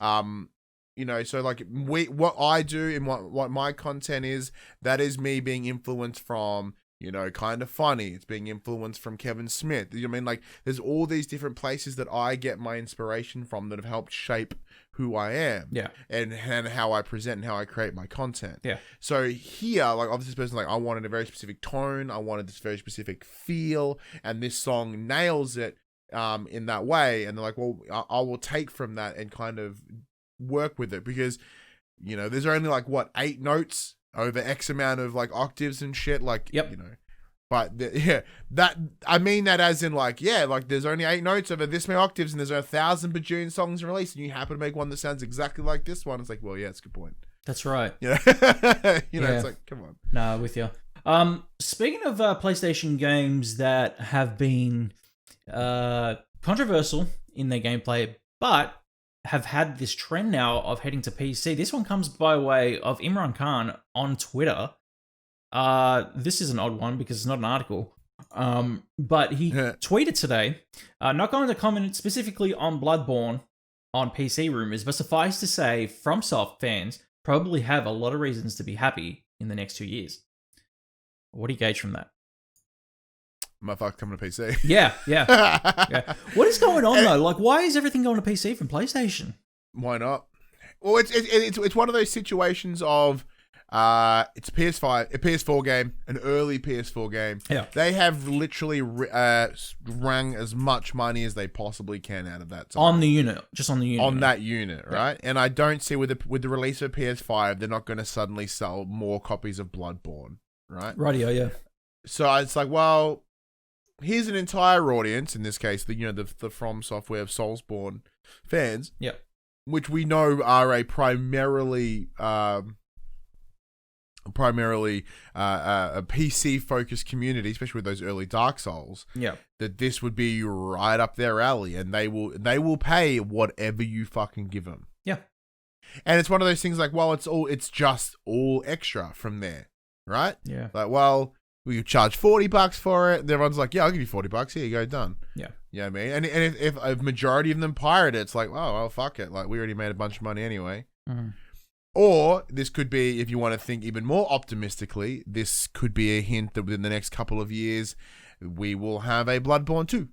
You know, so like what I do and what my content is, that is me being influenced from, you know, Kind of Funny. It's being influenced from Kevin Smith. You know what I mean? Like, there's all these different places that I get my inspiration from that have helped shape who I am. Yeah. And how I present and how I create my content. Yeah. So here, like, obviously this person, like, I wanted a very specific tone. I wanted this very specific feel. And this song nails it in that way. And they're like, well, I will take from that and kind of work with it, because, you know, there's only like 8 notes over X amount of like octaves and shit, like, yep. You know, but that I mean that as in like, yeah, like there's only 8 notes over this many octaves and there's 1,000 bajillion songs released and you happen to make one that sounds exactly like this one. It's like, well, yeah, it's a good point. That's right. Yeah. You know, it's like, come on. No, with you. Speaking of PlayStation games that have been controversial in their gameplay, but have had this trend now of heading to PC. This one comes by way of Imran Khan on Twitter. This is an odd one because it's not an article. But he tweeted today, not going to comment specifically on Bloodborne on PC rumors, but suffice to say, FromSoft fans probably have a lot of reasons to be happy in the next 2 years. What do you gauge from that? Motherfucker coming to PC. Yeah. What is going on though? Like, why is everything going to PC from PlayStation? Why not? Well, it's one of those situations of it's a PS4 game, an early PS4 game. Yeah, they have literally wrung as much money as they possibly can out of that time. On the unit, just on the unit. On that unit, right? Yeah. And I don't see with the release of PS5, they're not going to suddenly sell more copies of Bloodborne, right? Rightio, yeah. So it's like, well, here's an entire audience, in this case, the From Software of Soulsborne fans, yeah, which we know are a primarily a PC focused community, especially with those early Dark Souls. Yeah, that this would be right up their alley, and they will pay whatever you fucking give them. Yeah, and it's one of those things like, well, it's just all extra from there, right? Yeah, like, well, we charge $40 for it. And everyone's like, yeah, I'll give you $40. Here you go, done. Yeah. You know what I mean? And if a majority of them pirate it, it's like, oh, well, fuck it. Like, we already made a bunch of money anyway. Mm-hmm. Or this could be, if you want to think even more optimistically, this could be a hint that within the next couple of years, we will have a Bloodborne 2.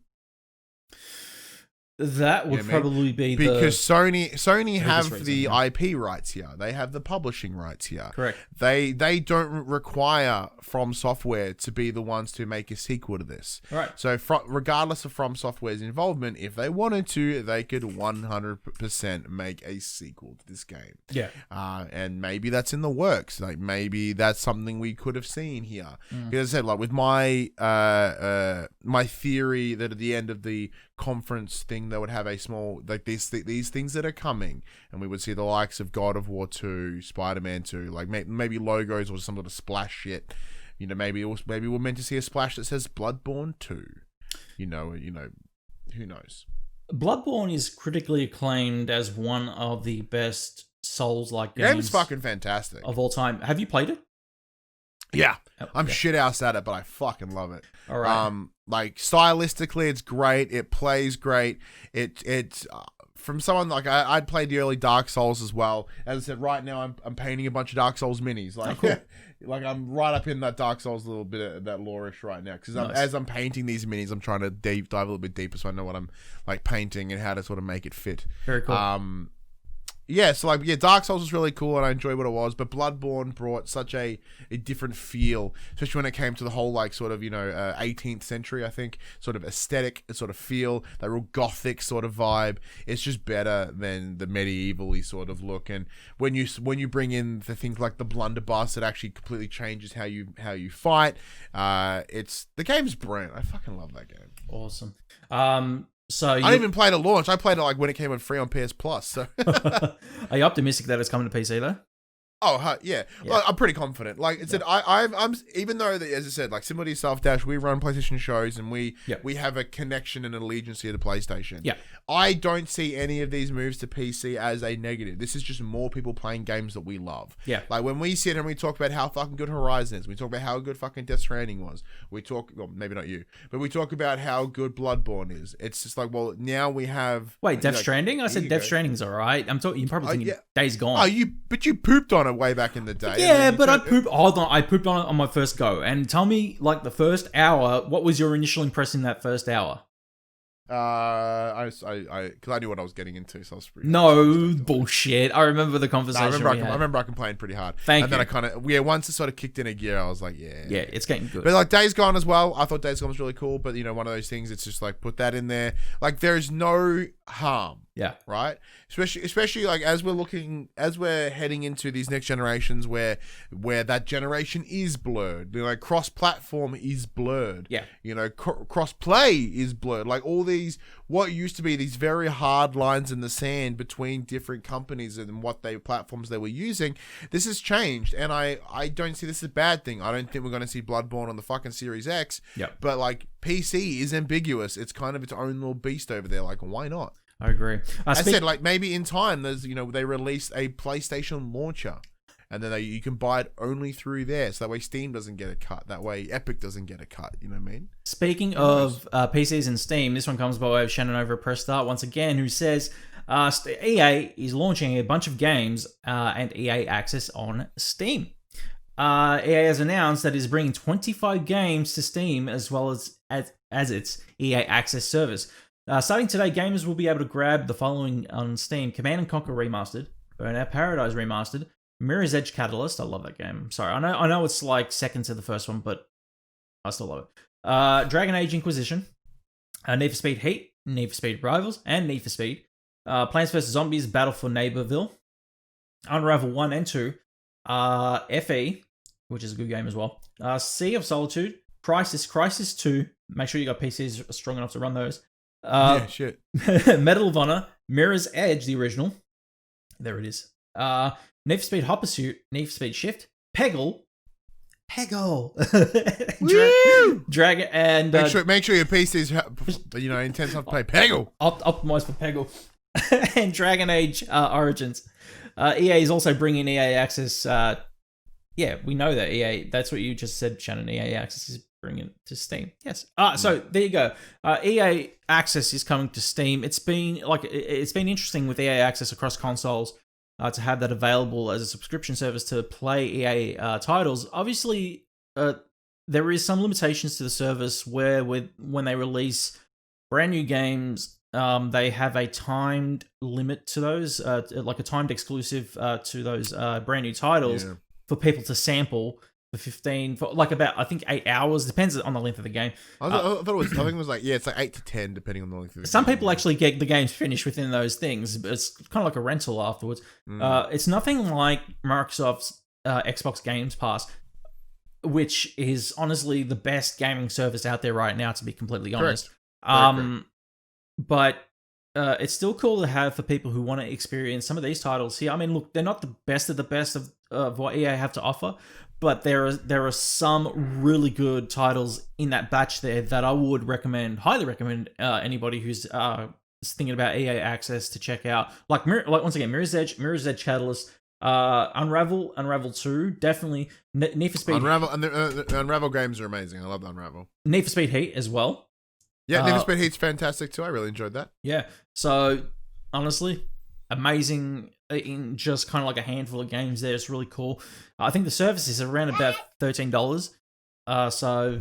That would probably be because Sony have the IP rights here. They have the publishing rights here. Correct. They don't require From Software to be the ones to make a sequel to this. Right. So regardless of From Software's involvement, if they wanted to, they could 100% make a sequel to this game. Yeah. And maybe that's in the works. Like, maybe that's something we could have seen here. Because as I said, like, with my my theory that at the end of the conference thing, they would have a small, like, these things that are coming, and we would see the likes of God of War 2, Spider-Man 2, like maybe logos or some sort of splash shit. You know, maybe we're meant to see a splash that says Bloodborne 2. You know, who knows? Bloodborne is critically acclaimed as one of the best Souls-like games. Game's fucking fantastic of all time. Have you played it? Yeah, I'm yeah. shit house at it, but I fucking love it. All right. Like stylistically, it's great. It plays great. It's from someone like I'd played the early Dark Souls as well. As I said, right now I'm painting a bunch of Dark Souls minis. Like, cool. like I'm right up in that Dark Souls a little bit of that lore-ish right now. Because as I'm painting these minis, I'm trying to dive a little bit deeper so I know what I'm like painting and how to sort of make it fit. Very cool. Yeah, so like Dark Souls was really cool and I enjoyed what it was, but Bloodborne brought such a different feel, especially when it came to the whole like sort of 18th century, I think, sort of aesthetic sort of feel, that real gothic sort of vibe. It's just better than the medieval-y sort of look. And when you bring in the things like the blunderbuss, it actually completely changes how you fight. The game's brilliant. I fucking love that game. Awesome. So I didn't even play it at launch. I played it like when it came on free on PS Plus. So are you optimistic that it's coming to PC though? Oh, yeah. Well, I'm pretty confident. Like I said, I'm even though, as I said, like similar to yourself, Dash, we run PlayStation shows and we have a connection and an allegiance to the PlayStation. Yeah. I don't see any of these moves to PC as a negative. This is just more people playing games that we love. Yeah. Like when we sit and we talk about how fucking good Horizon is, we talk about how good fucking Death Stranding was. We talk, well, maybe not you, but we talk about how good Bloodborne is. It's just like, well, now we have. Wait, Death Stranding? I said Death Stranding's all right. I'm talking. You're probably thinking Days Gone. Oh, but you pooped on it way back in the day. Yeah, but I pooped. Hold on, I pooped on it on my first go. And tell me, like the first hour, what was your initial impression in that first hour? Because I knew what I was getting into, so I was pretty. No bullshit. I remember the conversation. I remember I complained pretty hard. Thank you. And then I kind of once it sort of kicked in a gear, I was like, yeah, it's getting good. But like Days Gone as well, I thought Days Gone was really cool. But one of those things, it's just like put that in there. Like there's no harm. Yeah. Right. Especially like as we're heading into these next generations where that generation is blurred. Like cross-platform is blurred. Yeah. Cross-play is blurred. Like all these, what used to be these very hard lines in the sand between different companies and what platforms they were using, this has changed. And I don't see this as a bad thing. I don't think we're going to see Bloodborne on the fucking Series X. Yeah. But like PC is ambiguous. It's kind of its own little beast over there. Like why not? I agree. I said, like, maybe in time, there's, they release a PlayStation launcher, and then you can buy it only through there. So that way Steam doesn't get a cut. That way Epic doesn't get a cut. You know what I mean? Speaking of PCs and Steam, this one comes by way of Shannon over at Press Start once again, who says EA is launching a bunch of games and EA Access on Steam. EA has announced that it is bringing 25 games to Steam as well as its EA Access service. Starting today, gamers will be able to grab the following on Steam: Command & Conquer Remastered, Burnout Paradise Remastered, Mirror's Edge Catalyst. I love that game. Sorry, I know it's like second to the first one, but I still love it. Dragon Age Inquisition, Need for Speed Heat, Need for Speed Rivals, and Need for Speed. Plants vs. Zombies Battle for Neighborville, Unravel 1 and 2, FE, which is a good game as well, Sea of Solitude, Crisis 2, make sure you got PCs strong enough to run those, shit. Medal of Honor, Mirror's Edge, the original. There it is. Need for Speed Hot Pursuit, Need for Speed Shift, Peggle. Dragon and make sure your PC's intense enough to play Peggle. Optimize for Peggle. And Dragon Age Origins. EA is also bringing EA Access. We know that EA. That's what you just said, Shannon. EA Access is bringing it to Steam. Yes. So there you go. EA Access is coming to Steam. It's been interesting with EA Access across consoles to have that available as a subscription service to play EA titles. Obviously, there is some limitations to the service where when they release brand new games, they have a timed limit to those, like a timed exclusive to those brand new titles for people to sample. For like about, I think, 8 hours. Depends on the length of the game. I thought it was. I think it was like it's like 8 to 10 depending on the length of the game. Some people actually get the games finished within those things, but it's kind of like a rental afterwards. It's nothing like Microsoft's Xbox Games Pass, which is honestly the best gaming service out there right now, to be completely honest. But it's still cool to have for people who want to experience some of these titles here. I mean, look, they're not the best of what EA have to offer, but there are some really good titles in that batch there that I would highly recommend anybody who's thinking about EA Access to check out. Like once again, Mirror's Edge Catalyst, Unravel 2, definitely. Need for Speed. Unravel and the Unravel games are amazing. I love Unravel. Need for Speed Heat as well. Yeah, Need for Speed Heat's fantastic too. I really enjoyed that. Yeah. So honestly, amazing in just kind of like a handful of games there. It's really cool. I think the service is around about $13. So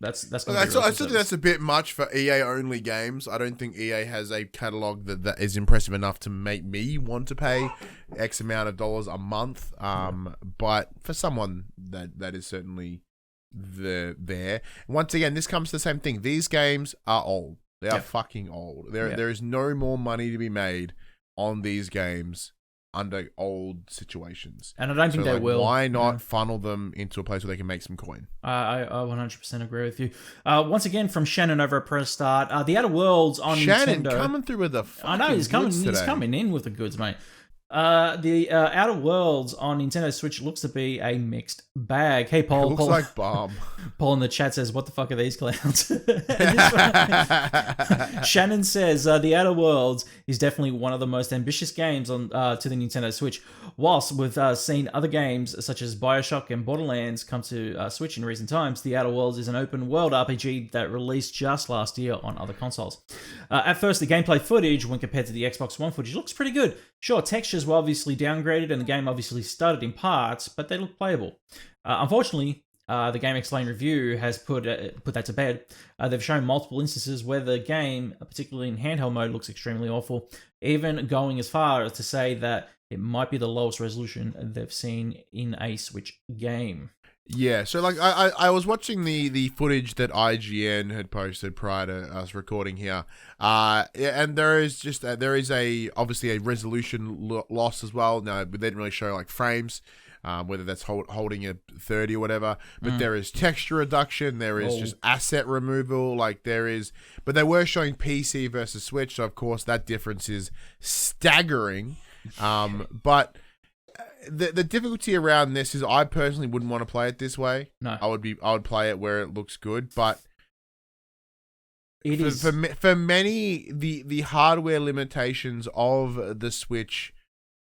that's I still think that's a bit much for EA only games. I don't think EA has a catalog that is impressive enough to make me want to pay X amount of dollars a month. But for someone that is certainly there. Once again, this comes to the same thing. These games are old. They are fucking old. There is no more money to be made on these games under old situations. And I don't think they will. Why not funnel them into a place where they can make some coin? I 100% agree with you. Once again, from Shannon over at Press Start, the Outer Worlds on Shannon Nintendo. coming through with the I know, he's coming in with the goods, mate. The Outer Worlds on Nintendo Switch looks to be a mixed bag. Hey, Paul. It looks like bomb. Paul in the chat says, "What the fuck are these clowns?" Shannon says, "The Outer Worlds is definitely one of the most ambitious games on to the Nintendo Switch. Whilst we've seen other games such as BioShock and Borderlands come to Switch in recent times, The Outer Worlds is an open world RPG that released just last year on other consoles. At first, the gameplay footage, when compared to the Xbox One footage, looks pretty good. Sure, textures were obviously downgraded and the game obviously stuttered in parts, but they look playable. Unfortunately, the Game Explain review has put that to bed. They've shown multiple instances where the game, particularly in handheld mode, looks extremely awful, even going as far as to say that it might be the lowest resolution they've seen in a Switch game." Yeah, so like I was watching the footage that IGN had posted prior to us recording here, and there is obviously a resolution loss as well. No, they didn't really show like frames, whether that's holding a 30 or whatever. But there is texture reduction, there is just asset removal, but they were showing PC versus Switch, so of course that difference is staggering. But the difficulty around this is I personally wouldn't want to play it this way. No. I would play it where it looks good, but It for many, the hardware limitations of the Switch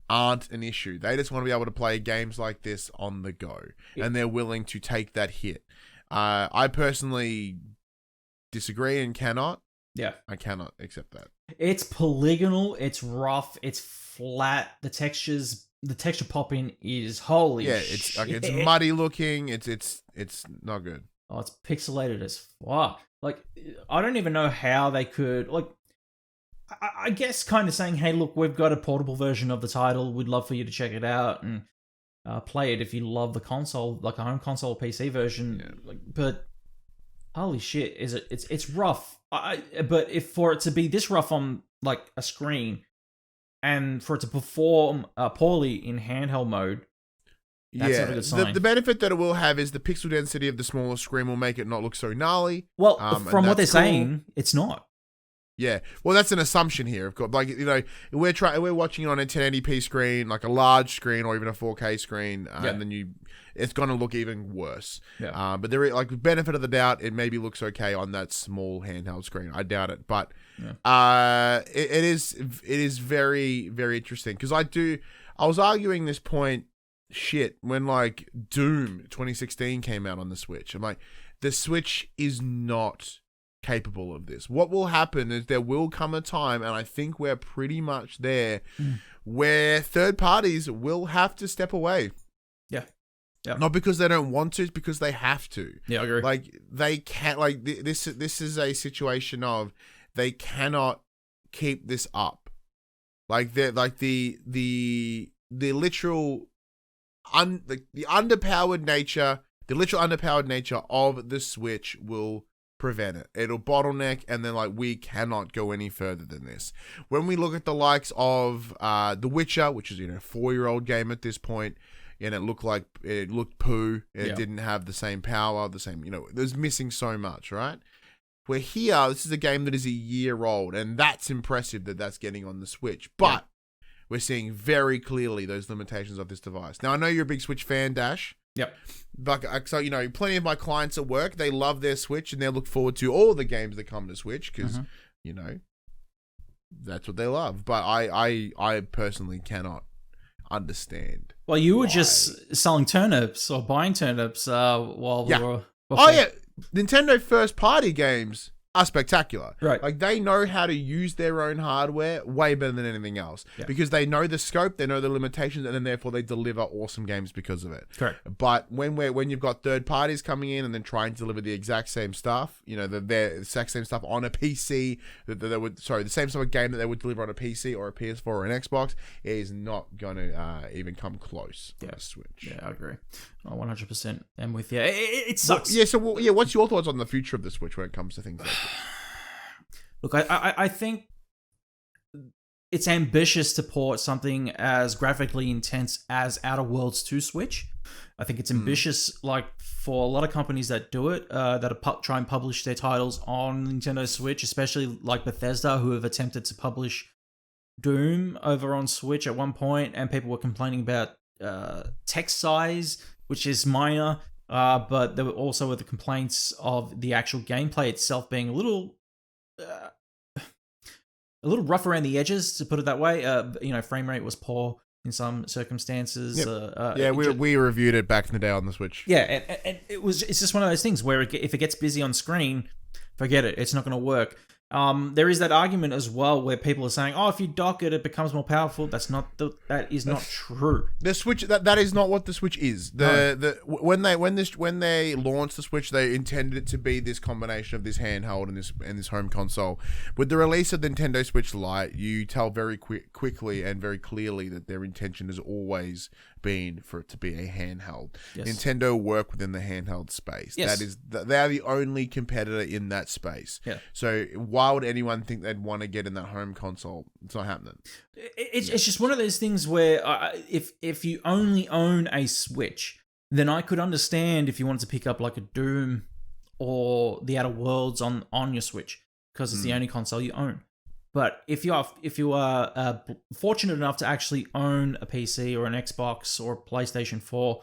aren't an issue. They just want to be able to play games like this on the go, and they're willing to take that hit. I personally disagree and cannot. Yeah. I cannot accept that. It's polygonal, it's rough, it's flat, the texture popping is holy it's muddy looking, it's not good. Oh, it's pixelated as fuck. Like, I don't even know how they could, like, I guess kind of saying, hey, look, we've got a portable version of the title, we'd love for you to check it out and play it if you love the console, like a home console PC version. Yeah. But holy shit, it's rough. But if for it to be this rough on like a screen, and for it to perform poorly in handheld mode, that's not a good sign. The benefit that it will have is the pixel density of the smaller screen will make it not look so gnarly. Well, from what they're saying, it's not. Yeah, well, that's an assumption here, of course. Like, you know, we're watching it on a 1080p screen, like a large screen or even a 4K screen, and then it's going to look even worse. Yeah. But there, like, with benefit of the doubt, it maybe looks okay on that small handheld screen. I doubt it, but it is very, very interesting because I was arguing this point, when like Doom 2016 came out on the Switch. I'm like, the Switch is not capable of this. What will happen is there will come a time, and I think we're pretty much there, where third parties will have to step away. Yeah. Not because they don't want to, it's because they have to. Yeah, I agree. Like, they can't, like, this is a situation of they cannot keep this up. Like, they're like the literal the underpowered nature of the Switch will prevent it. It'll bottleneck, and then like we cannot go any further than this. When we look at the likes of The Witcher, which is 4-year-old game at this point, and it looked poo. It didn't have the same power, there's missing so much, right? Where here, this is a game that is a year old, and that's impressive that that's getting on the Switch. But we're seeing very clearly those limitations of this device. Now, I know you're a big Switch fan, Dash. Yep. But so plenty of my clients at work, they love their Switch and they look forward to all the games that come to Switch because that's what they love. But I personally cannot understand. Well, you were why. just selling turnips or buying turnips while we were... Oh, yeah. Nintendo first-party games are spectacular. Right. Like, they know how to use their own hardware way better than anything else. Yeah. Because they know the scope, they know the limitations, and then therefore they deliver awesome games because of it. Correct. But when you've got third parties coming in and then trying to deliver the exact same stuff, you know, the exact same stuff on a PC, the same sort of game that they would deliver on a PC or a PS4 or an Xbox, it is not going to even come close on a Switch. Yeah, I agree. 100%. I'm with you. It sucks. What's your thoughts on the future of the Switch when it comes to things like this? Look, I think it's ambitious to port something as graphically intense as Outer Worlds to Switch. I think it's ambitious, like, for a lot of companies that do it, that try and publish their titles on Nintendo Switch, especially like Bethesda, who have attempted to publish Doom over on Switch at one point, and people were complaining about text size, which is minor, but there were also the complaints of the actual gameplay itself being a little rough around the edges, to put it that way. Frame rate was poor in some circumstances. Yep. We reviewed it back in the day on the Switch. Yeah, and it's just one of those things where if it gets busy on screen, forget it. It's not going to work. There is that argument as well where people are saying, "Oh, if you dock it, it becomes more powerful." That is not true. The Switch that is not what the Switch is. When they launched the Switch, they intended it to be this combination of this handheld and this home console. With the release of the Nintendo Switch Lite, you tell very quickly and very clearly that their intention has always been for it to be a handheld. Yes. Nintendo work within the handheld space. Yes. They are the only competitor in that space. Yeah. So why would anyone think they'd want to get in that home console? It's not happening. It's just one of those things where if you only own a Switch, then I could understand if you wanted to pick up like a Doom or the Outer Worlds on your Switch, because it's the only console you own. But if you are fortunate enough to actually own a PC or an Xbox or a PlayStation 4,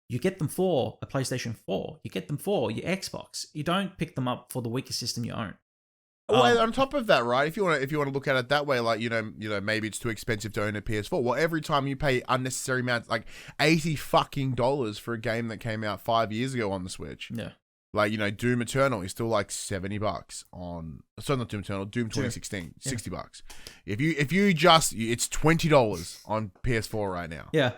you get them for a PlayStation 4. You get them for your Xbox. You don't pick them up for the weaker system you own. Well, on top of that, right? If you want to look at it that way, like maybe it's too expensive to own a PS4. Well, every time you pay unnecessary amounts, like $80 for a game that came out 5 years ago on the Switch. Yeah. Like, Doom Eternal is still like $70 on. Sorry, not Doom Eternal. Doom 2016, $60. If you just, it's $20 on PS4 right now. Yeah.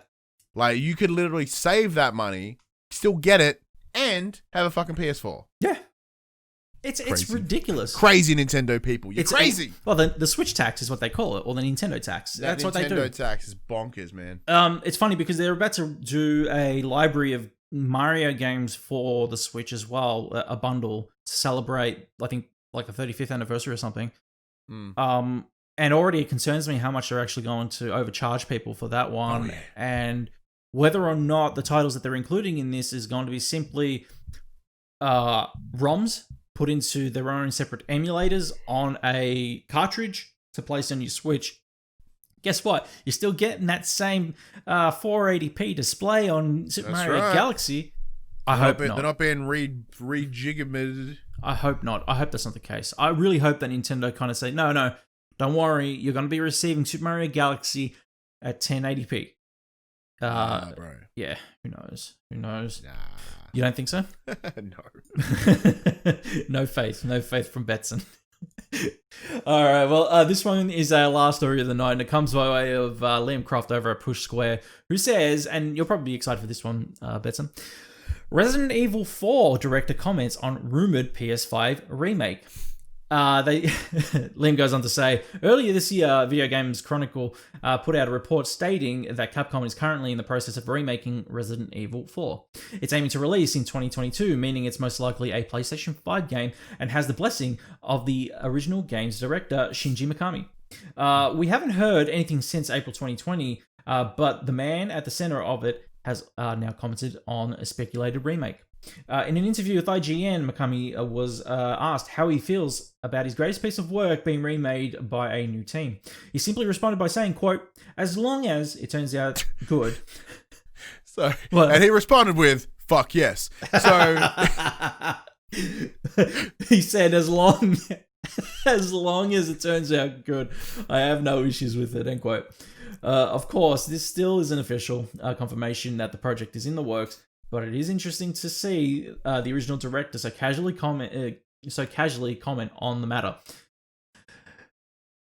Like, you could literally save that money, still get it, and have a fucking PS4. Yeah. It's ridiculous. Crazy Nintendo people. You're crazy. Well, the Switch tax is what they call it, or the Nintendo tax. That's what they do. Nintendo tax is bonkers, man. It's funny because they're about to do a library of Mario games for the Switch as well, a bundle to celebrate, I think, like the 35th anniversary or something. And already it concerns me how much they're actually going to overcharge people for that one, and whether or not the titles that they're including in this is going to be simply ROMs put into their own separate emulators on a cartridge to place on your Switch. Guess what? You're still getting that same 480p display on Super Mario Galaxy. I hope not. They're not being rejiggered. I hope not. I hope that's not the case. I really hope that Nintendo kind of say, no, don't worry. You're going to be receiving Super Mario Galaxy at 1080p. Bro. Yeah, who knows? Nah. You don't think so? No. No faith from Betson. All right, well, this one is our last story of the night, and it comes by way of Liam Croft over at Push Square, who says, and you'll probably be excited for this one, Betson, Resident Evil 4 director comments on rumored PS5 remake. Liam goes on to say, earlier this year, Video Games Chronicle put out a report stating that Capcom is currently in the process of remaking Resident Evil 4. It's aiming to release in 2022, meaning it's most likely a PlayStation 5 game and has the blessing of the original game's director, Shinji Mikami. We haven't heard anything since April 2020, but the man at the center of it has now commented on a speculated remake. In an interview with IGN, Mikami was asked how he feels about his greatest piece of work being remade by a new team. He simply responded by saying, quote, as long as it turns out good. And he responded with, fuck yes. So he said, as long As long as it turns out good, I have no issues with it, end quote. Of course, this still isn't official confirmation that the project is in the works, but it is interesting to see the original director so casually comment on the matter.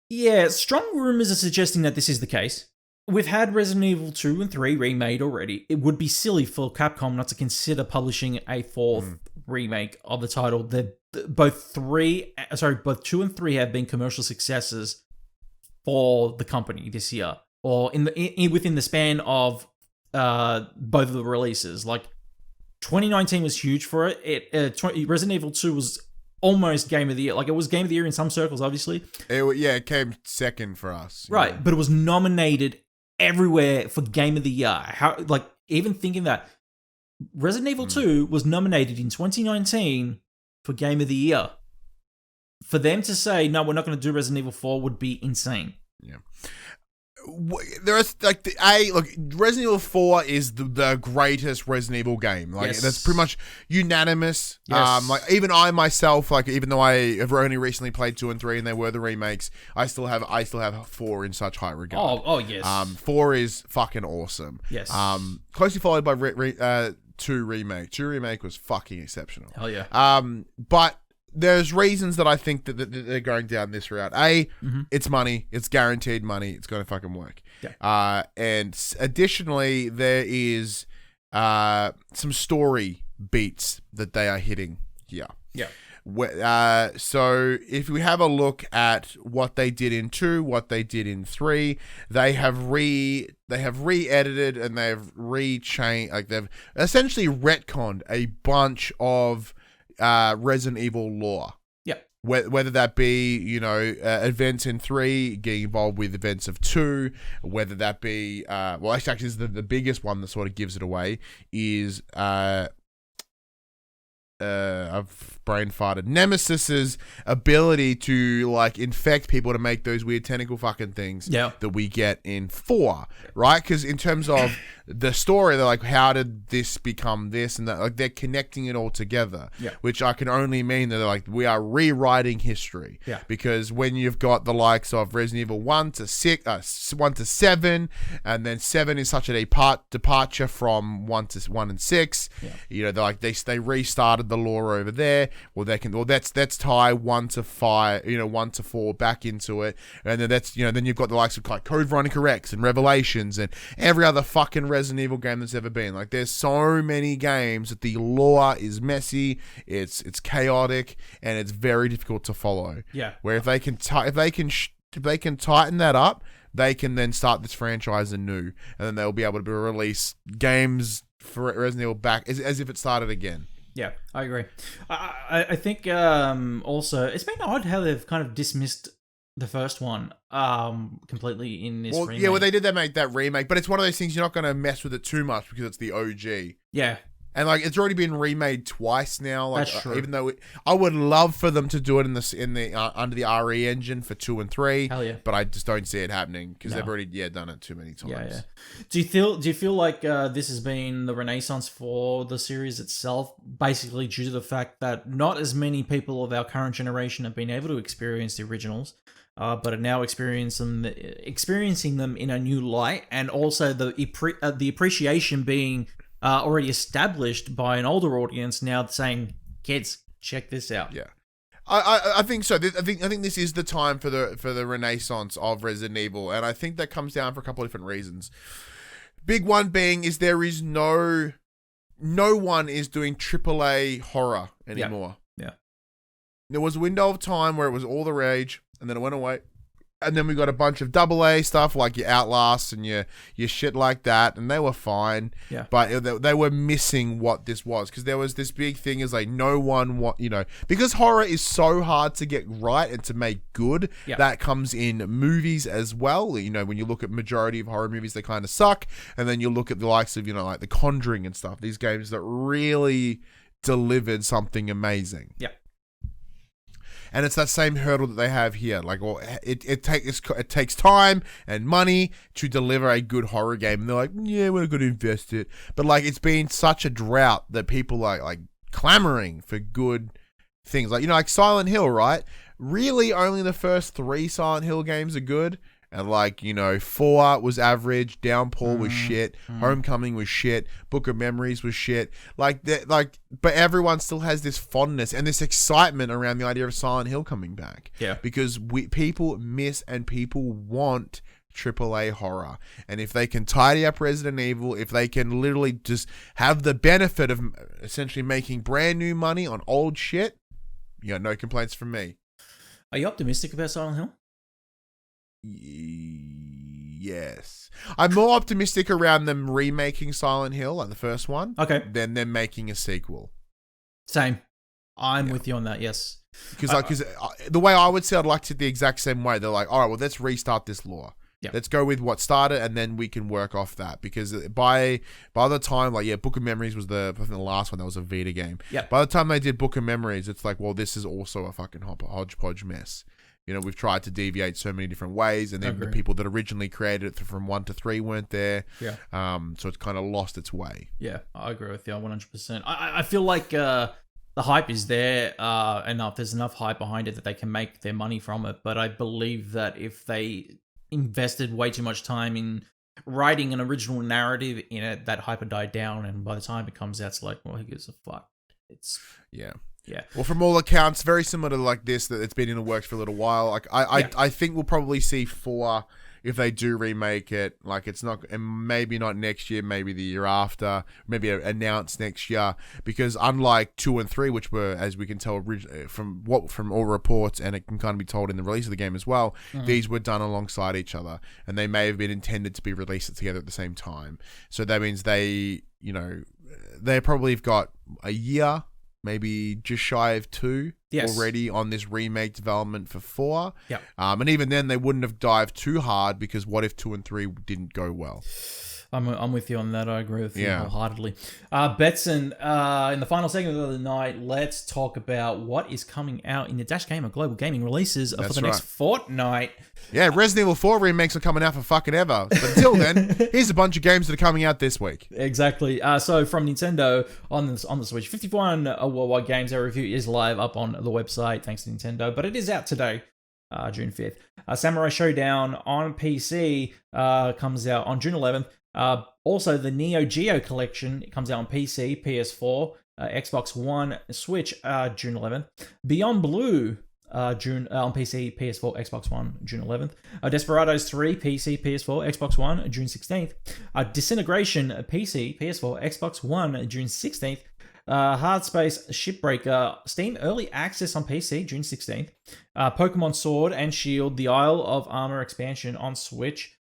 Yeah, strong rumors are suggesting that this is the case. We've had Resident Evil 2 and 3 remade already. It would be silly for Capcom not to consider publishing a fourth remake of the title. Both 2 and 3 have been commercial successes for the company this year, or within the span of both of the releases. Like 2019 was huge for it. Resident Evil 2 was almost Game of the Year. Like, it was Game of the Year in some circles, obviously. It came second for us. Right, know? But it was nominated everywhere for Game of the Year. Even thinking that Resident Evil 2 was nominated in 2019 for Game of the Year. For them to say, no, we're not going to do Resident Evil 4 would be insane. Yeah. There's Resident Evil 4 is the greatest Resident Evil game. That's pretty much unanimous. Yes. Even I myself, even though I have only recently played 2 and 3 and they were the remakes, I still have 4 in such high regard. Oh yes. 4 is fucking awesome. Yes. Closely followed by 2 remake. 2 remake was fucking exceptional. Hell yeah. But there's reasons that I think that they're going down this route. It's money. It's guaranteed money. It's going to fucking work. Yeah. And additionally, there is some story beats that they are hitting here. Yeah. So if we have a look at what they did in 2, what they did in 3, they have re-edited and they've rechanged. They've essentially retconned a bunch of Resident Evil lore. Yeah. Whether that be, events in 3 getting involved with events of 2, whether that be, actually this is the biggest one that sort of gives it away, is, I've brain farted. Nemesis's ability to infect people to make those weird tentacle fucking things that we get in 4, right? Because in terms of the story, they're like, how did this become this? And that, they're connecting it all together, which I can only mean that they're like, we are rewriting history. Yeah. Because when you've got the likes of Resident Evil 1 to 7, and then 7 is such a departure from 1 and 6. Yeah. They restarted the lore over there. Let's tie 1 to 5, 1 to 4 back into it, and then then you've got the likes of Code Veronica X and Revelations and every other fucking Resident Evil game that's ever been. There's so many games that the lore is messy, it's chaotic, and it's very difficult to follow. Yeah. Where if they can tighten that up, they can then start this franchise anew, and then they'll be able to release games for Resident Evil back as if it started again. Yeah, I agree. I think also it's been odd how they've kind of dismissed the first one completely in this remake. Yeah, they did make that remake, but it's one of those things you're not going to mess with it too much because it's the OG. Yeah. And it's already been remade twice now. That's true. Even though I would love for them to do it in the under the RE engine for 2 and 3. Hell yeah. But I just don't see it happening because they've already done it too many times. Yeah. Do you feel like this has been the renaissance for the series itself, basically due to the fact that not as many people of our current generation have been able to experience the originals, but are now experiencing them in a new light, and also the appreciation being already established by an older audience now saying, kids, check this out. Yeah. I think so. I think this is the time for the renaissance of Resident Evil, and I think that comes down for a couple of different reasons. Big one being is there is no one is doing AAA horror anymore. Yeah. There was a window of time where it was all the rage, and then it went away. And then we got a bunch of AA stuff like your Outlasts and your shit like that, and they were fine. Yeah. But they were missing what this was, because there was this big thing is no one because horror is so hard to get right and to make good. Yeah. That comes in movies as well. When you look at majority of horror movies, they kind of suck, and then you look at the likes of like The Conjuring and stuff. These games that really delivered something amazing. Yeah. And it's that same hurdle that they have here. It takes time and money to deliver a good horror game. And they're like, yeah, we're going to invest it. But it's been such a drought that people are clamoring for good things. Like Silent Hill, right? really only the first 3 Silent Hill games are good. And 4 was average, Downpour was shit, Homecoming was shit, Book of Memories was shit. But everyone still has this fondness and this excitement around the idea of Silent Hill coming back. Yeah. Because people miss and people want AAA horror. And if they can tidy up Resident Evil, if they can literally just have the benefit of essentially making brand new money on old shit, no complaints from me. Are you optimistic about Silent Hill? Yes. I'm more optimistic around them remaking Silent Hill, like the first one, than them making a sequel. Same. I'm with you on that, yes. Because the way I would say I'd like it the exact same way. They're like, all right, well, let's restart this lore. Yeah. Let's go with what started, and then we can work off that. Because by the time, Book of Memories was the last one that was a Vita game. Yeah. By the time they did Book of Memories, it's like, well, this is also a fucking hodgepodge mess. We've tried to deviate so many different ways, and then the people that originally created it from 1 to 3 weren't there. Yeah. So it's kind of lost its way. Yeah, I agree with you 100%. I feel like the hype is there enough. There's enough hype behind it that they can make their money from it. But I believe that if they invested way too much time in writing an original narrative in it, that hype would die down, and by the time it comes out, it's like, well, who gives a fuck? Yeah. Yeah. Well, from all accounts, very similar to this, that it's been in the works for a little while. I think we'll probably see 4 if they do remake it. It's not, and maybe not next year, maybe the year after, maybe announced next year. Because unlike 2 and 3, which were, as we can tell from all reports, and it can kind of be told in the release of the game as well, these were done alongside each other, and they may have been intended to be released together at the same time. So that means they probably have got a year, maybe just shy of 2 already on this remake development for 4. Yeah. And even then, they wouldn't have dived too hard, because what if 2 and 3 didn't go well? I'm with you on that. I agree with you wholeheartedly. Betson, in the final segment of the night, let's talk about what is coming out in the Dash Gamer Global Gaming releases for the next fortnight. Yeah, Resident Evil 4 remakes are coming out for fucking ever. But until then, here's a bunch of games that are coming out this week. Exactly. So from Nintendo on the Switch, 51 worldwide games. Our review is live up on the website, thanks to Nintendo, but it is out today. June 5th. Samurai Showdown on PC comes out on June 11th. Also, the Neo Geo collection comes out on PC, PS4, Xbox One, Switch, June 11th. Beyond Blue, June on PC, PS4, Xbox One, June 11th. Desperados 3, PC, PS4, Xbox One, June 16th. Disintegration, PC, PS4, Xbox One, June 16th. Hardspace Shipbreaker, Steam Early Access on PC, June 16th. Pokemon Sword and Shield, The Isle of Armor expansion on Switch,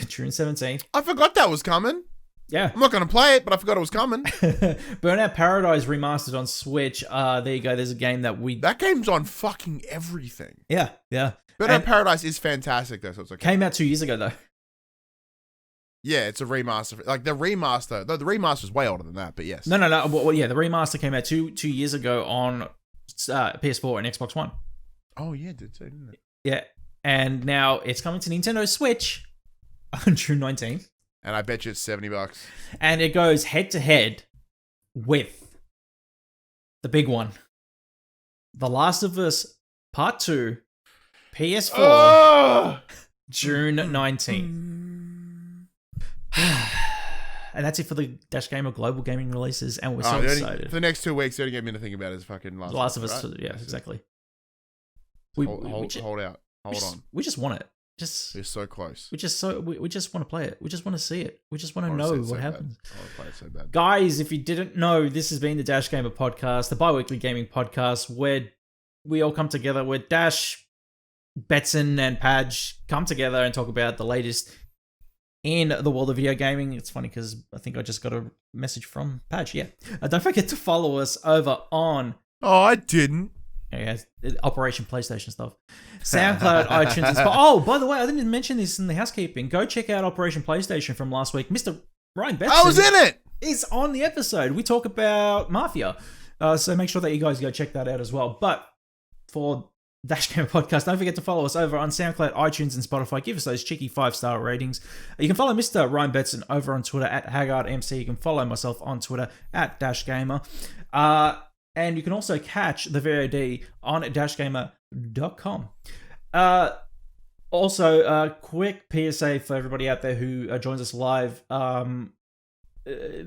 June 17th. I forgot that was coming. Yeah. I'm not going to play it, but I forgot it was coming. Burnout Paradise remastered on Switch. There you go. There's a game that game's on fucking everything. Yeah. Burnout Paradise is fantastic, though, so it's okay. Came out 2 years ago, though. Yeah, it's a remaster. The remaster, though the remaster's way older than that, but yes. No. Well, yeah, the remaster came out two years ago on PS4 and Xbox One. Oh, yeah, it did too, didn't it? Yeah. And now it's coming to Nintendo Switch on June 19th. And I bet you it's $70. And it goes head to head with the big one. The Last of Us Part 2, PS4, June 19th. And that's it for the Dash Gamer Global Gaming releases, and we're so excited. For the next 2 weeks, the only game to think about is fucking Last of Us. Right? Yeah, exactly. Hold out. Hold on. We just want it. We're so close. We just want to play it. We just want to see it. We just want to know what happens. I want to play it so bad. Guys, if you didn't know, this has been the Dash Gamer Podcast, the bi-weekly gaming podcast where we all come together, where Dash, Betson, and Paj come together and talk about the latest in the world of video gaming. It's funny because I think I just got a message from Paj. Yeah. Don't forget to follow us over on... Oh, I didn't. Yeah, Operation PlayStation stuff. SoundCloud, iTunes, and Oh, by the way, I didn't mention this in the housekeeping. Go check out Operation PlayStation from last week. Mr. Ryan Betson. I was in it! Is on the episode. We talk about Mafia. So make sure that you guys go check that out as well. But for Dash Gamer Podcast, don't forget to follow us over on SoundCloud, iTunes, and Spotify. Give us those cheeky 5-star ratings. You can follow Mr. Ryan Betson over on Twitter at HaggardMC. You can follow myself on Twitter at DashGamer. And you can also catch the VOD on dashgamer.com. Also, a quick PSA for everybody out there who joins us live.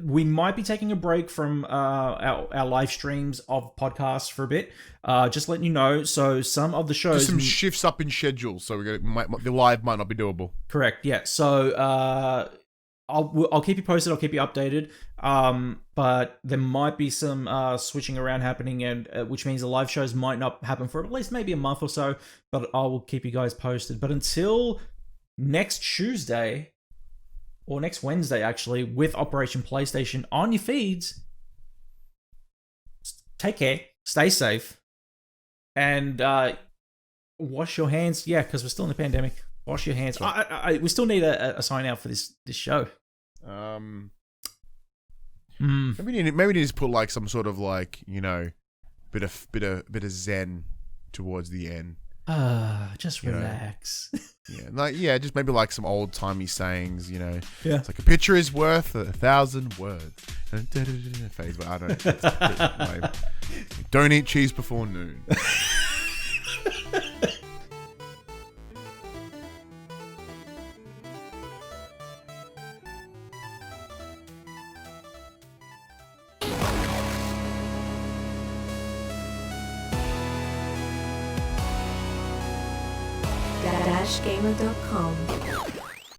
We might be taking a break from our live streams of podcasts for a bit. Just letting you know. So some of the shows... Just some shifts up in schedule, so the live might not be doable. Correct, yeah. So I'll keep you posted. I'll keep you updated. But there might be some switching around happening, and which means the live shows might not happen for at least maybe a month or so. But I will keep you guys posted. But until next Tuesday, or next Wednesday actually, with Operation PlayStation on your feeds, take care, stay safe, and wash your hands. Yeah, because we're still in the pandemic. Wash your hands. We still need a sign out for this show. Maybe we need to put like some sort of like, you know, bit of zen towards the end. Just relax. Just maybe like some old timey sayings, you know. Yeah. It's like a picture is worth 1,000 words. Phase, but I don't know. It's a bit lame. Don't eat cheese before noon. dashgamer.com